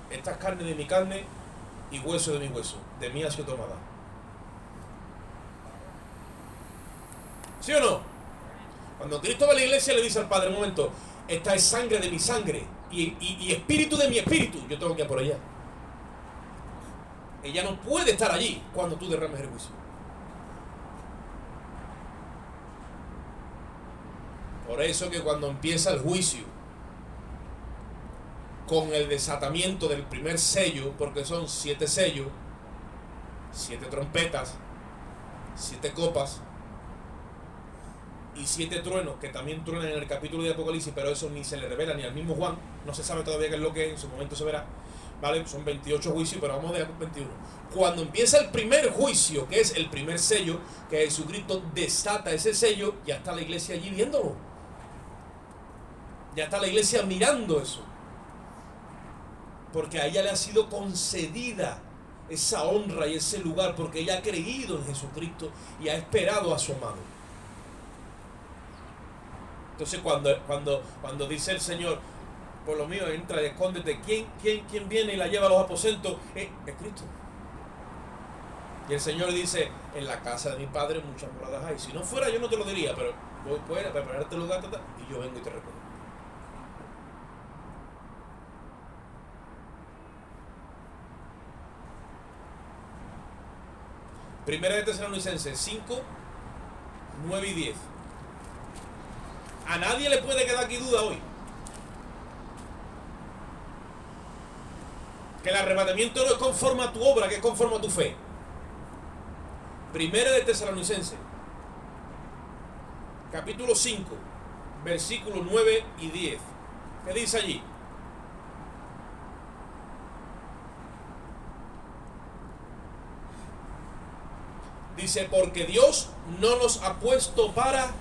[SPEAKER 1] esta es carne de mi carne y hueso de mi hueso, de mí ha sido tomada. ¿Sí o no? Cuando Cristo va a la iglesia le dice al Padre, un momento, esta es sangre de mi sangre y espíritu de mi espíritu, yo tengo que ir por allá. Ella no puede estar allí cuando tú derrames el juicio. Por eso que cuando empieza el juicio, con el desatamiento del primer sello, porque son 7 sellos, 7 trompetas, 7 copas y 7 truenos, que también truenan en el capítulo de Apocalipsis, pero eso ni se le revela ni al mismo Juan, no se sabe todavía qué es lo que es, en su momento se verá. ¿Vale? Son 28 juicios, pero vamos a dejar 21. Cuando empieza el primer juicio, que es el primer sello, que Jesucristo desata ese sello, ya está la iglesia allí viéndolo. Ya está la iglesia mirando eso. Porque a ella le ha sido concedida esa honra y ese lugar, porque ella ha creído en Jesucristo y ha esperado a su amado. Entonces cuando dice el Señor, por lo mío, entra y escóndete. ¿Quién viene y la lleva a los aposentos? Es Cristo. Y el Señor dice, en la casa de mi Padre muchas moradas hay. Si no fuera, yo no te lo diría, pero voy fuera, prepararte el lugar, y yo vengo y te recojo. Primera de Tesalonicenses 5, 9 y 10. A nadie le puede quedar aquí duda hoy. Que el arrebatamiento no es conforme a tu obra, que es conforme a tu fe. Primera de Tesalonicenses, capítulo 5, versículos 9 y 10. ¿Qué dice allí? Dice, porque Dios no nos ha puesto para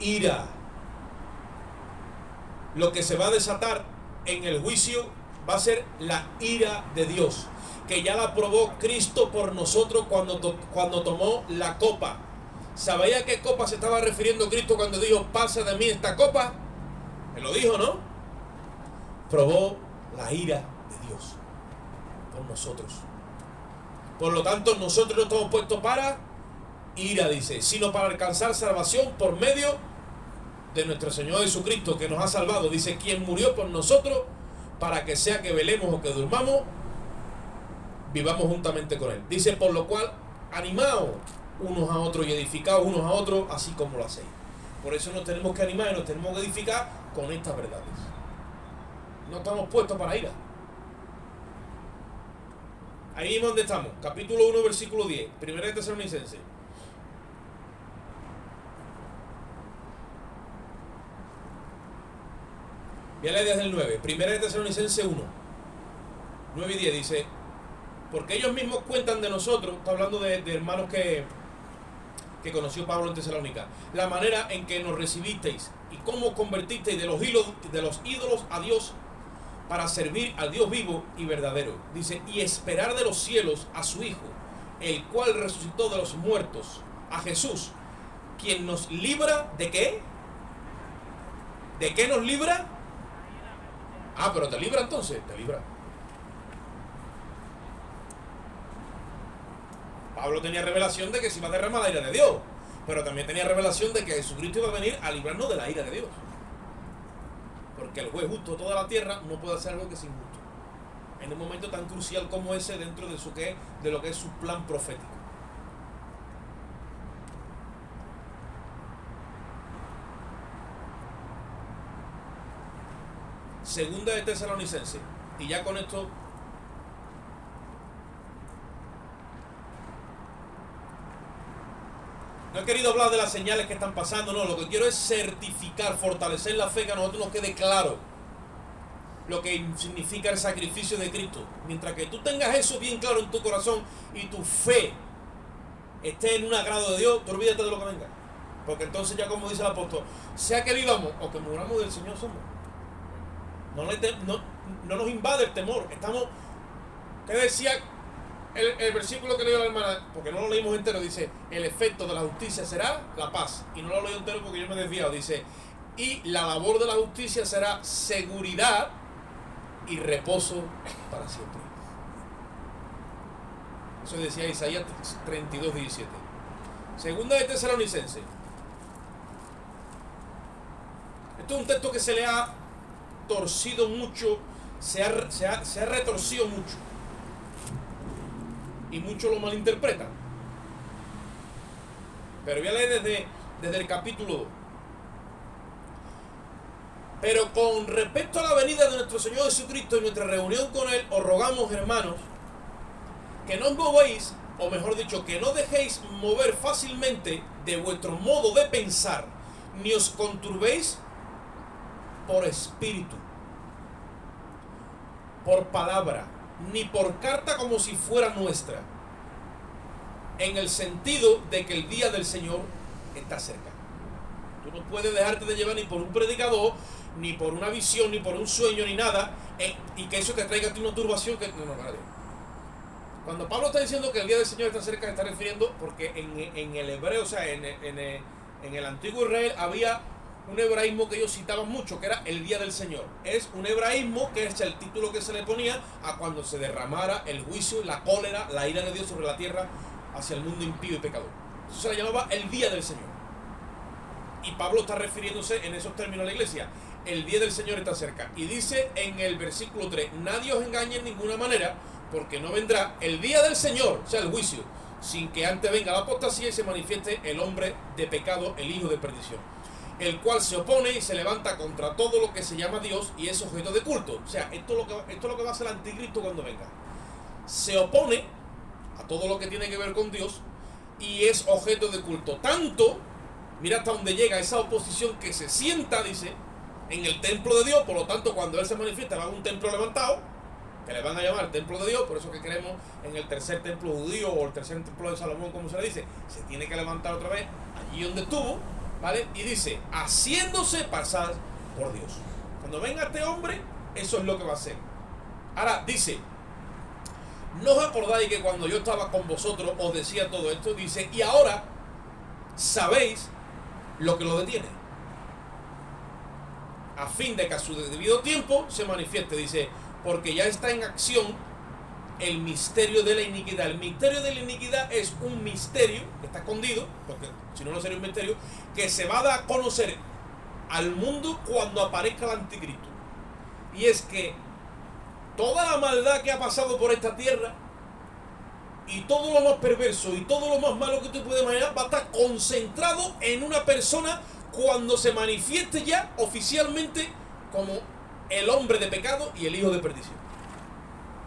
[SPEAKER 1] ira. Lo que se va a desatar en el juicio va a ser la ira de Dios, que ya la probó Cristo por nosotros cuando tomó la copa. ¿Sabía a qué copa se estaba refiriendo Cristo cuando dijo, pasa de mí esta copa? Él lo dijo, ¿no? Probó la ira de Dios por nosotros. Por lo tanto, nosotros no estamos puestos para ira, dice, sino para alcanzar salvación por medio de nuestro Señor Jesucristo, que nos ha salvado. Dice, quien murió por nosotros, para que sea que velemos o que durmamos, vivamos juntamente con Él. Dice, por lo cual, animaos unos a otros y edificaos unos a otros, así como lo hacéis. Por eso nos tenemos que animar y nos tenemos que edificar con estas verdades. No estamos puestos para ira. Ahí es donde estamos, capítulo 1, versículo 10, primera de Tesalonicenses. Voy a leer desde el 9, primera de Tesalonicenses 1, 9 y 10, dice, porque ellos mismos cuentan de nosotros, está hablando de hermanos que conoció Pablo en Tesalónica, la manera en que nos recibisteis y cómo convertisteis de los ídolos a Dios, para servir al Dios vivo y verdadero. Dice, y esperar de los cielos a su Hijo, el cual resucitó de los muertos, a Jesús, quien nos libra ¿de qué? ¿De qué nos libra? Ah, pero te libra entonces, te libra. Pablo tenía revelación de que se iba a derramar la ira de Dios, pero también tenía revelación de que Jesucristo iba a venir a librarnos de la ira de Dios. Porque el juez justo de toda la tierra no puede hacer algo que es injusto. En un momento tan crucial como ese dentro de lo que es su plan profético. Segunda de Tesalonicenses. Y ya con esto no he querido hablar de las señales que están pasando, no, lo que quiero es certificar, fortalecer la fe, que a nosotros nos quede claro lo que significa el sacrificio de Cristo. Mientras que tú tengas eso bien claro en tu corazón y tu fe esté en un agrado de Dios, tú olvídate de lo que venga. Porque entonces ya, como dice el apóstol, sea que vivamos o que muramos, del Señor somos. No nos invade el temor. Estamos, ¿qué decía el versículo que leyó la hermana? Porque no lo leímos entero. Dice, el efecto de la justicia será la paz. Y no lo leí entero porque yo me he desviado. Dice, y la labor de la justicia será seguridad y reposo para siempre. Eso decía Isaías 32, 17. Segunda de Tesalonicenses. Esto es un texto que se le ha torcido mucho, se ha retorcido mucho. Y muchos lo malinterpretan. Pero voy a leer desde el capítulo 2. Pero con respecto a la venida de nuestro Señor Jesucristo y nuestra reunión con Él, os rogamos, hermanos, que no os movéis, o mejor dicho, que no dejéis mover fácilmente de vuestro modo de pensar, ni os conturbéis por espíritu, por palabra, ni por carta como si fuera nuestra, en el sentido de que el día del Señor está cerca. Tú no puedes dejarte de llevar ni por un predicador, ni por una visión, ni por un sueño, ni nada, y que eso te traiga a ti una turbación que no, nadie. Cuando Pablo está diciendo que el día del Señor está cerca, está refiriendo porque en el hebreo, o sea, en el antiguo Israel había un hebraísmo que ellos citaban mucho, que era el día del Señor. Es un hebraísmo que es el título que se le ponía a cuando se derramara el juicio, la cólera, la ira de Dios sobre la tierra hacia el mundo impío y pecador. Eso se le llamaba el día del Señor. Y Pablo está refiriéndose en esos términos a la iglesia. El día del Señor está cerca. Y dice en el versículo 3, nadie os engañe en ninguna manera, porque no vendrá el día del Señor, o sea, el juicio, sin que antes venga la apostasía y se manifieste el hombre de pecado, el hijo de perdición. el cual se opone y se levanta contra todo lo que se llama Dios y es objeto de culto. O sea, esto es lo que va a hacer el anticristo cuando venga. Se opone a todo lo que tiene que ver con Dios y es objeto de culto. Tanto, mira hasta dónde llega esa oposición, que se sienta, dice, en el templo de Dios. Por lo tanto, cuando Él se manifiesta va a un templo levantado, que le van a llamar templo de Dios. Por eso que creemos en el tercer templo judío o el tercer templo de Salomón, como se le dice. Se tiene que levantar otra vez allí donde estuvo, ¿vale? Y dice, haciéndose pasar por Dios. Cuando venga este hombre, eso es lo que va a hacer. Ahora, dice, ¿no os acordáis que cuando yo estaba con vosotros os decía todo esto? Dice, y ahora sabéis lo que lo detiene, a fin de que a su debido tiempo se manifieste. Dice, porque ya está en acción el misterio de la iniquidad. El misterio de la iniquidad es un misterio que está escondido, porque si no, no sería un misterio, que se va a dar a conocer al mundo cuando aparezca el anticristo. Y es que toda la maldad que ha pasado por esta tierra y todo lo más perverso y todo lo más malo que tú puedes imaginar va a estar concentrado en una persona cuando se manifieste ya oficialmente como el hombre de pecado y el hijo de perdición.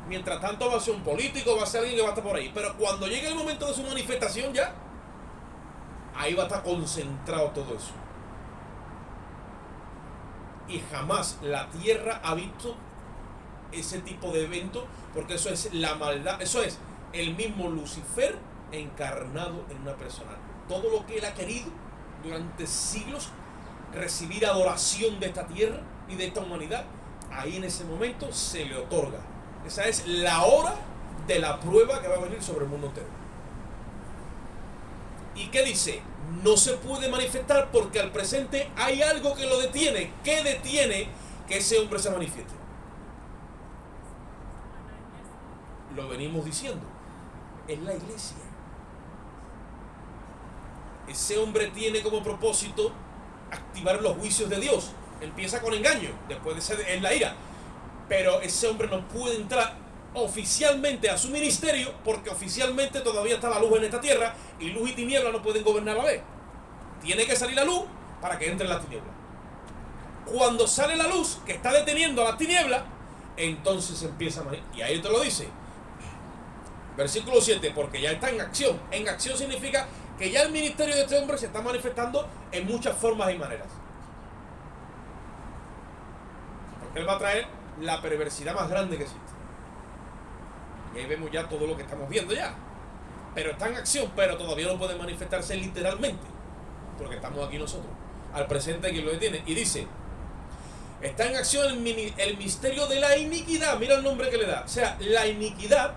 [SPEAKER 1] Mientras tanto va a ser un político, va a ser alguien que va a estar por ahí, pero cuando llegue el momento de su manifestación ya, ahí va a estar concentrado todo eso. Y jamás la tierra ha visto ese tipo de evento, porque eso es la maldad, eso es el mismo Lucifer encarnado en una persona. Todo lo que él ha querido durante siglos, recibir adoración de esta tierra y de esta humanidad, ahí en ese momento se le otorga. Esa es la hora de la prueba que va a venir sobre el mundo entero. ¿Y qué dice? No se puede manifestar porque al presente hay algo que lo detiene. ¿Qué detiene que ese hombre se manifieste? Lo venimos diciendo. Es la iglesia. Ese hombre tiene como propósito activar los juicios de Dios. Empieza con engaño, después de ser en la ira. Pero ese hombre no puede entrar oficialmente a su ministerio porque oficialmente todavía está la luz en esta tierra y luz y tiniebla no pueden gobernar a la vez. Tiene que salir la luz para que entre la tiniebla. Cuando sale la luz que está deteniendo a las tinieblas, entonces empieza a manifestar. Y ahí te lo dice. Versículo 7, porque ya está en acción. En acción significa que ya el ministerio de este hombre se está manifestando en muchas formas y maneras. Porque él va a traer la perversidad más grande que existe. Y ahí vemos ya todo lo que estamos viendo ya. Pero está en acción, pero todavía no puede manifestarse literalmente. Porque estamos aquí nosotros. Al presente quien lo detiene. Y dice, está en acción el misterio de la iniquidad. Mira el nombre que le da. O sea, la iniquidad,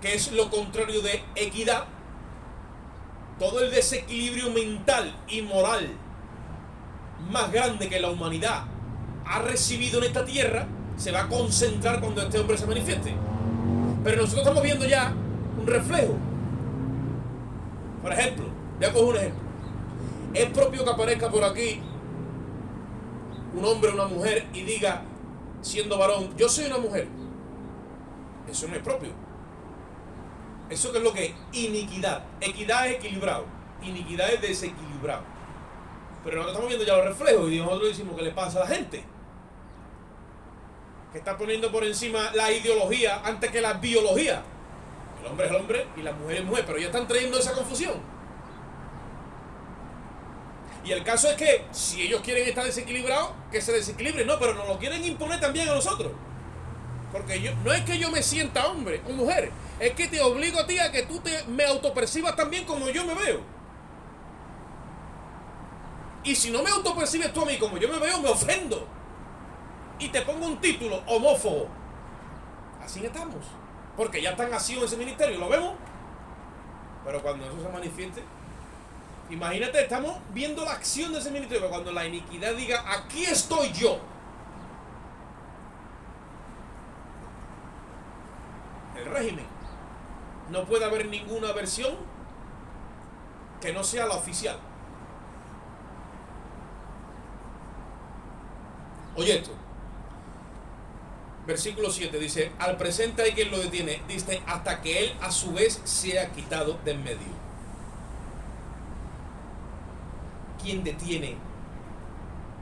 [SPEAKER 1] que es lo contrario de equidad, todo el desequilibrio mental y moral más grande que la humanidad ha recibido en esta tierra, se va a concentrar cuando este hombre se manifieste. Pero nosotros estamos viendo ya un reflejo. Por ejemplo, voy a coger un ejemplo. Es propio que aparezca por aquí un hombre o una mujer y diga, siendo varón, yo soy una mujer. Eso no es propio. ¿Eso qué es lo que es? Iniquidad. Equidad es equilibrado. Iniquidad es desequilibrado. Pero nosotros estamos viendo ya los reflejos y nosotros decimos, ¿qué le pasa a la gente? Que está poniendo por encima la ideología antes que la biología. El hombre es hombre y la mujer es mujer, pero ya están trayendo esa confusión. Y el caso es que si ellos quieren estar desequilibrados, que se desequilibren, no, pero nos lo quieren imponer también a nosotros. Porque no es que yo me sienta hombre o mujer, es que te obligo a ti a que tú me autopercibas también como yo me veo. Y si no me autopercibes tú a mí como yo me veo, me ofendo. Y te pongo un título, homófobo. Así estamos. Porque ya están así en ese ministerio, ¿lo vemos? Pero cuando eso se manifieste, imagínate, estamos viendo la acción de ese ministerio, pero cuando la iniquidad diga, aquí estoy yo. El régimen. No puede haber ninguna versión que no sea la oficial. Oye esto. Versículo 7 dice, al presente hay quien lo detiene, dice, hasta que él a su vez sea quitado de en medio. quien detiene.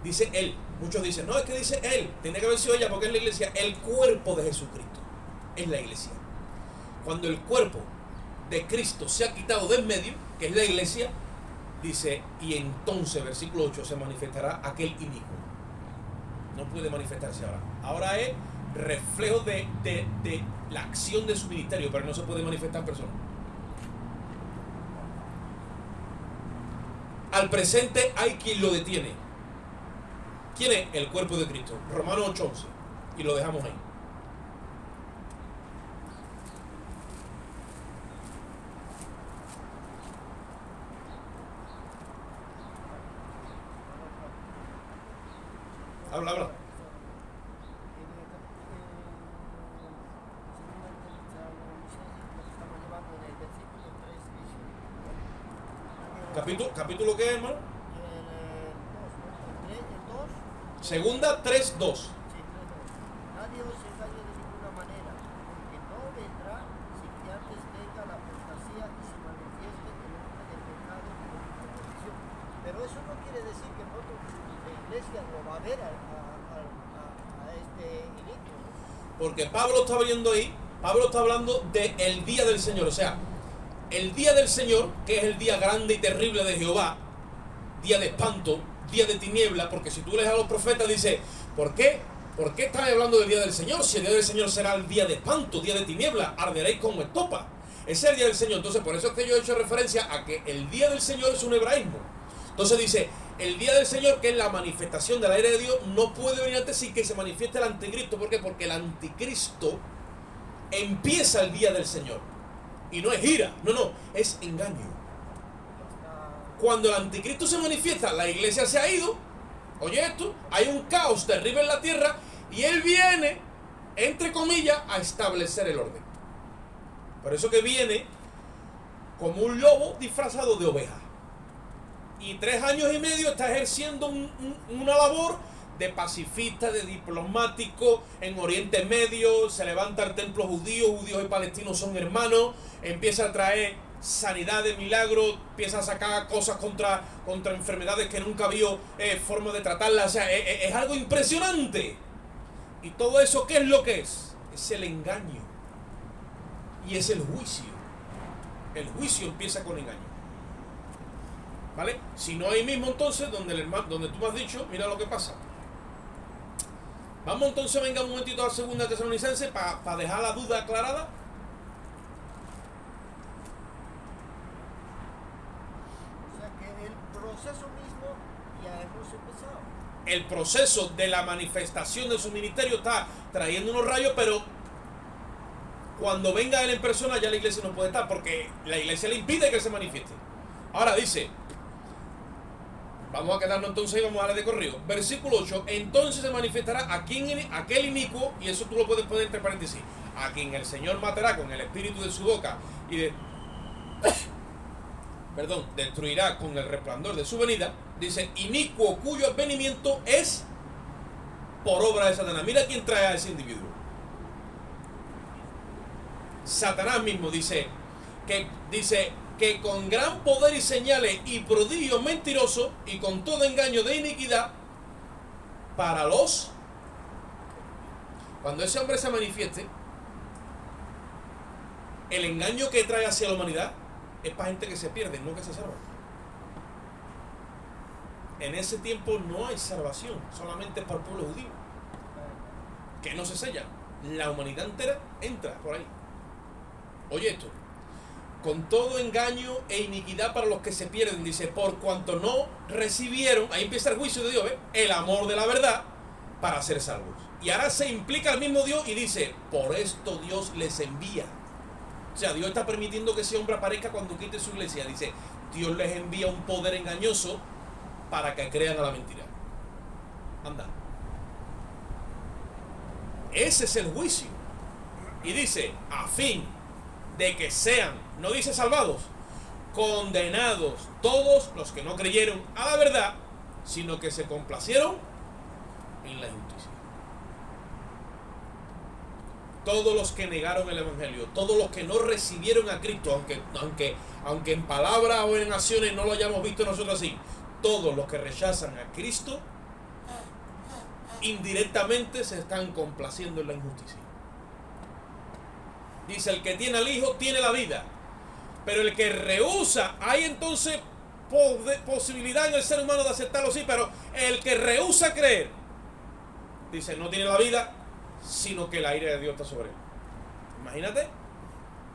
[SPEAKER 1] Dice él. Muchos dicen, no, es que dice él. Tiene que haber sido ella porque es la iglesia. El cuerpo de Jesucristo es la iglesia. Cuando el cuerpo de Cristo se ha quitado del medio, que es la iglesia, dice, y entonces, versículo 8, se manifestará aquel inicuo. No puede manifestarse ahora. Ahora es reflejo de la acción de su ministerio, pero no se puede manifestar en persona. Al presente hay quien lo detiene. ¿Quién es? El cuerpo de Cristo. Romanos 8:11. Y lo dejamos ahí. Habla. ¿Capítulo qué, hermano? Segunda 3:2.
[SPEAKER 3] Sí, 3:2. Nadie os engañe de ninguna manera, porque no vendrá sin que antes venga la apostasía y se manifieste el hombre del pecado y de la perdición. Pero eso no quiere decir que pronto la iglesia lo va a ver a este iniquo, ¿no?
[SPEAKER 1] Porque Pablo está viendo ahí, Pablo está hablando del día del Señor, o sea, el día del Señor, que es el día grande y terrible de Jehová, día de espanto, día de tiniebla, porque si tú lees a los profetas dice, ¿por qué? ¿Por qué están hablando del día del Señor? Si el día del Señor será el día de espanto, día de tiniebla, arderéis como estopa. Ese es el día del Señor. Entonces por eso es que yo he hecho referencia a que el día del Señor es un hebraísmo. Entonces dice, el día del Señor, que es la manifestación de la ira de Dios, no puede venir antes sin que se manifieste el anticristo. ¿Por qué? Porque el anticristo empieza el día del Señor. Y no es ira, no, es engaño. Cuando el anticristo se manifiesta, la iglesia se ha ido. Oye esto, hay un caos terrible en la tierra y él viene, entre comillas, a establecer el orden. Por eso que viene como un lobo disfrazado de oveja. Y 3 años y medio está ejerciendo una labor de pacifista, de diplomático en Oriente Medio. Se levanta el templo judío, judíos y palestinos son hermanos, empieza a traer sanidad de milagro, empieza a sacar cosas contra enfermedades que nunca vio forma de tratarlas. O sea, es algo impresionante. Y todo eso, ¿qué es lo que es? Es el engaño. Y es el juicio. El juicio empieza con engaño. ¿Vale? Si no ahí mismo entonces, donde tú me has dicho, mira lo que pasa. Vamos entonces, venga un momentito a la segunda Tesalonicenses para dejar la duda aclarada.
[SPEAKER 3] O sea que el proceso mismo ya hemos empezado.
[SPEAKER 1] El proceso de la manifestación de su ministerio está trayendo unos rayos, pero cuando venga él en persona ya la iglesia no puede estar, porque la iglesia le impide que se manifieste. Ahora dice, vamos a quedarnos entonces y vamos a darle de corrido. Versículo 8, entonces se manifestará aquel inicuo, y eso tú lo puedes poner entre paréntesis, a quien el Señor matará con el espíritu de su boca y destruirá con el resplandor de su venida. Dice, inicuo cuyo advenimiento es por obra de Satanás. Mira quién trae a ese individuo. Satanás mismo dice que con gran poder y señales y prodigios mentirosos y con todo engaño de iniquidad para los... Cuando ese hombre se manifieste, el engaño que trae hacia la humanidad es para gente que se pierde, no que se salva. En ese tiempo no hay salvación, solamente es para el pueblo judío, que no se sella. La humanidad entera entra por ahí. Oye esto, con todo engaño e iniquidad para los que se pierden, dice, por cuanto no recibieron, ahí empieza el juicio de Dios, el amor de la verdad para ser salvos. Y ahora se implica el mismo Dios y dice, por esto Dios les envía. O sea, Dios está permitiendo que ese hombre aparezca cuando quite su iglesia. Dice, Dios les envía un poder engañoso para que crean a la mentira. Anda. Ese es el juicio. Y dice, a fin de que sean, no dice salvados, condenados todos los que no creyeron a la verdad, sino que se complacieron en la injusticia. Todos los que negaron el evangelio, todos los que no recibieron a Cristo, aunque en palabras o en acciones no lo hayamos visto nosotros así, todos los que rechazan a Cristo indirectamente se están complaciendo en la injusticia. Dice, el que tiene al Hijo tiene la vida, pero el que rehúsa, hay entonces posibilidad en el ser humano de aceptarlo, sí, pero el que rehúsa creer, dice, no tiene la vida, sino que la ira de Dios está sobre él. Imagínate,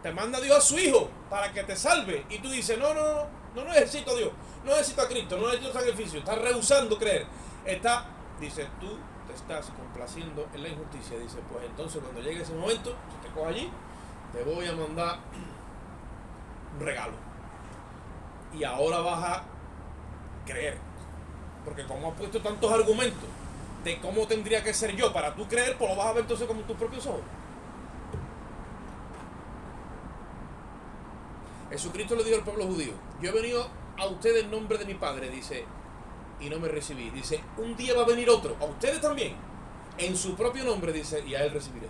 [SPEAKER 1] te manda Dios a su Hijo para que te salve, y tú dices, no necesito a Dios, no necesito a Cristo, no necesito sacrificio, estás rehusando creer, dice, tú te estás complaciendo en la injusticia. Dice, pues entonces cuando llegue ese momento, si te cojo allí, te voy a mandar un regalo, y ahora vas a creer, porque como has puesto tantos argumentos de cómo tendría que ser yo para tú creer, pues lo vas a ver entonces con tus propios ojos. Jesucristo le dijo al pueblo judío, yo he venido a ustedes en nombre de mi Padre, dice, y no me recibí. Dice, un día va a venir otro, a ustedes también, en su propio nombre, dice, y a él recibiré.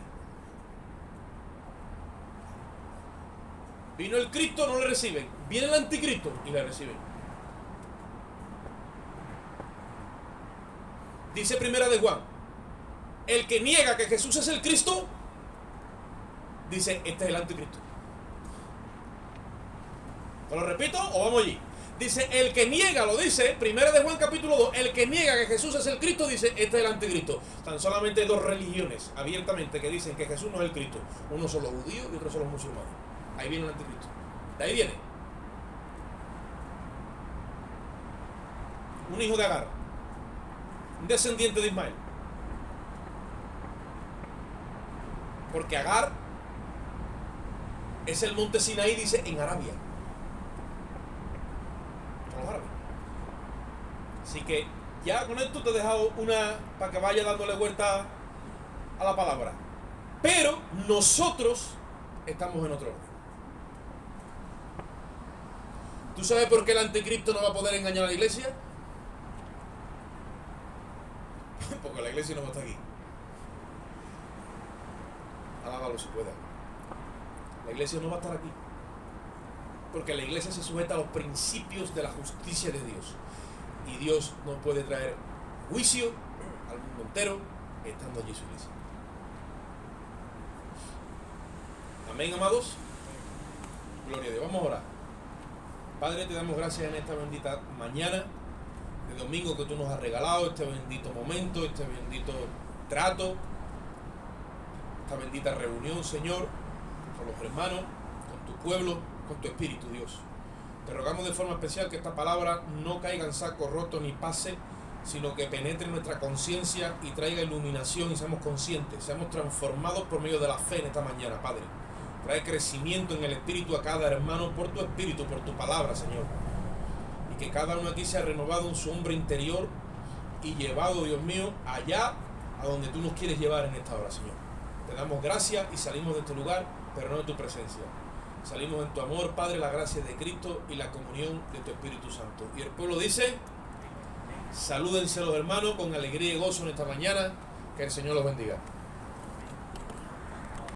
[SPEAKER 1] Vino el Cristo, no le reciben. Viene el anticristo y le reciben. Dice Primera de Juan, el que niega que Jesús es el Cristo, dice, este es el anticristo. ¿Te lo repito o vamos allí? Dice, el que niega, lo dice, Primera de Juan capítulo 2, el que niega que Jesús es el Cristo, dice, este es el anticristo. Tan solamente hay dos religiones abiertamente que dicen que Jesús no es el Cristo. Uno son los judíos y otro son los musulmanes. Ahí viene el anticristo. De ahí viene. Un hijo de Agar. Un descendiente de Ismael. Porque Agar es el monte Sinaí, dice, en Arabia. Son los árabes. Así que ya con esto te he dejado una para que vaya dándole vuelta a la palabra. Pero nosotros estamos en otro orden. ¿Tú sabes por qué el anticristo no va a poder engañar a la iglesia? Porque la iglesia no va a estar aquí. Alábalo si pueda. La iglesia no va a estar aquí. Porque la iglesia se sujeta a los principios de la justicia de Dios. Y Dios no puede traer juicio al mundo entero estando allí su iglesia. Amén, amados. Gloria a Dios. Vamos a orar. Padre, te damos gracias en esta bendita mañana de domingo que tú nos has regalado, este bendito momento, este bendito trato, esta bendita reunión, Señor, con los hermanos, con tu pueblo, con tu Espíritu, Dios. Te rogamos de forma especial que esta palabra no caiga en saco roto ni pase, sino que penetre en nuestra conciencia y traiga iluminación y seamos conscientes, seamos transformados por medio de la fe en esta mañana, Padre. Trae crecimiento en el espíritu a cada hermano por tu espíritu, por tu palabra, Señor. Y que cada uno aquí sea renovado en su hombre interior y llevado, Dios mío, allá a donde tú nos quieres llevar en esta hora, Señor. Te damos gracias y salimos de este lugar, pero no de tu presencia. Salimos en tu amor, Padre, la gracia de Cristo y la comunión de tu Espíritu Santo. Y el pueblo dice, salúdense los hermanos con alegría y gozo en esta mañana. Que el Señor los bendiga.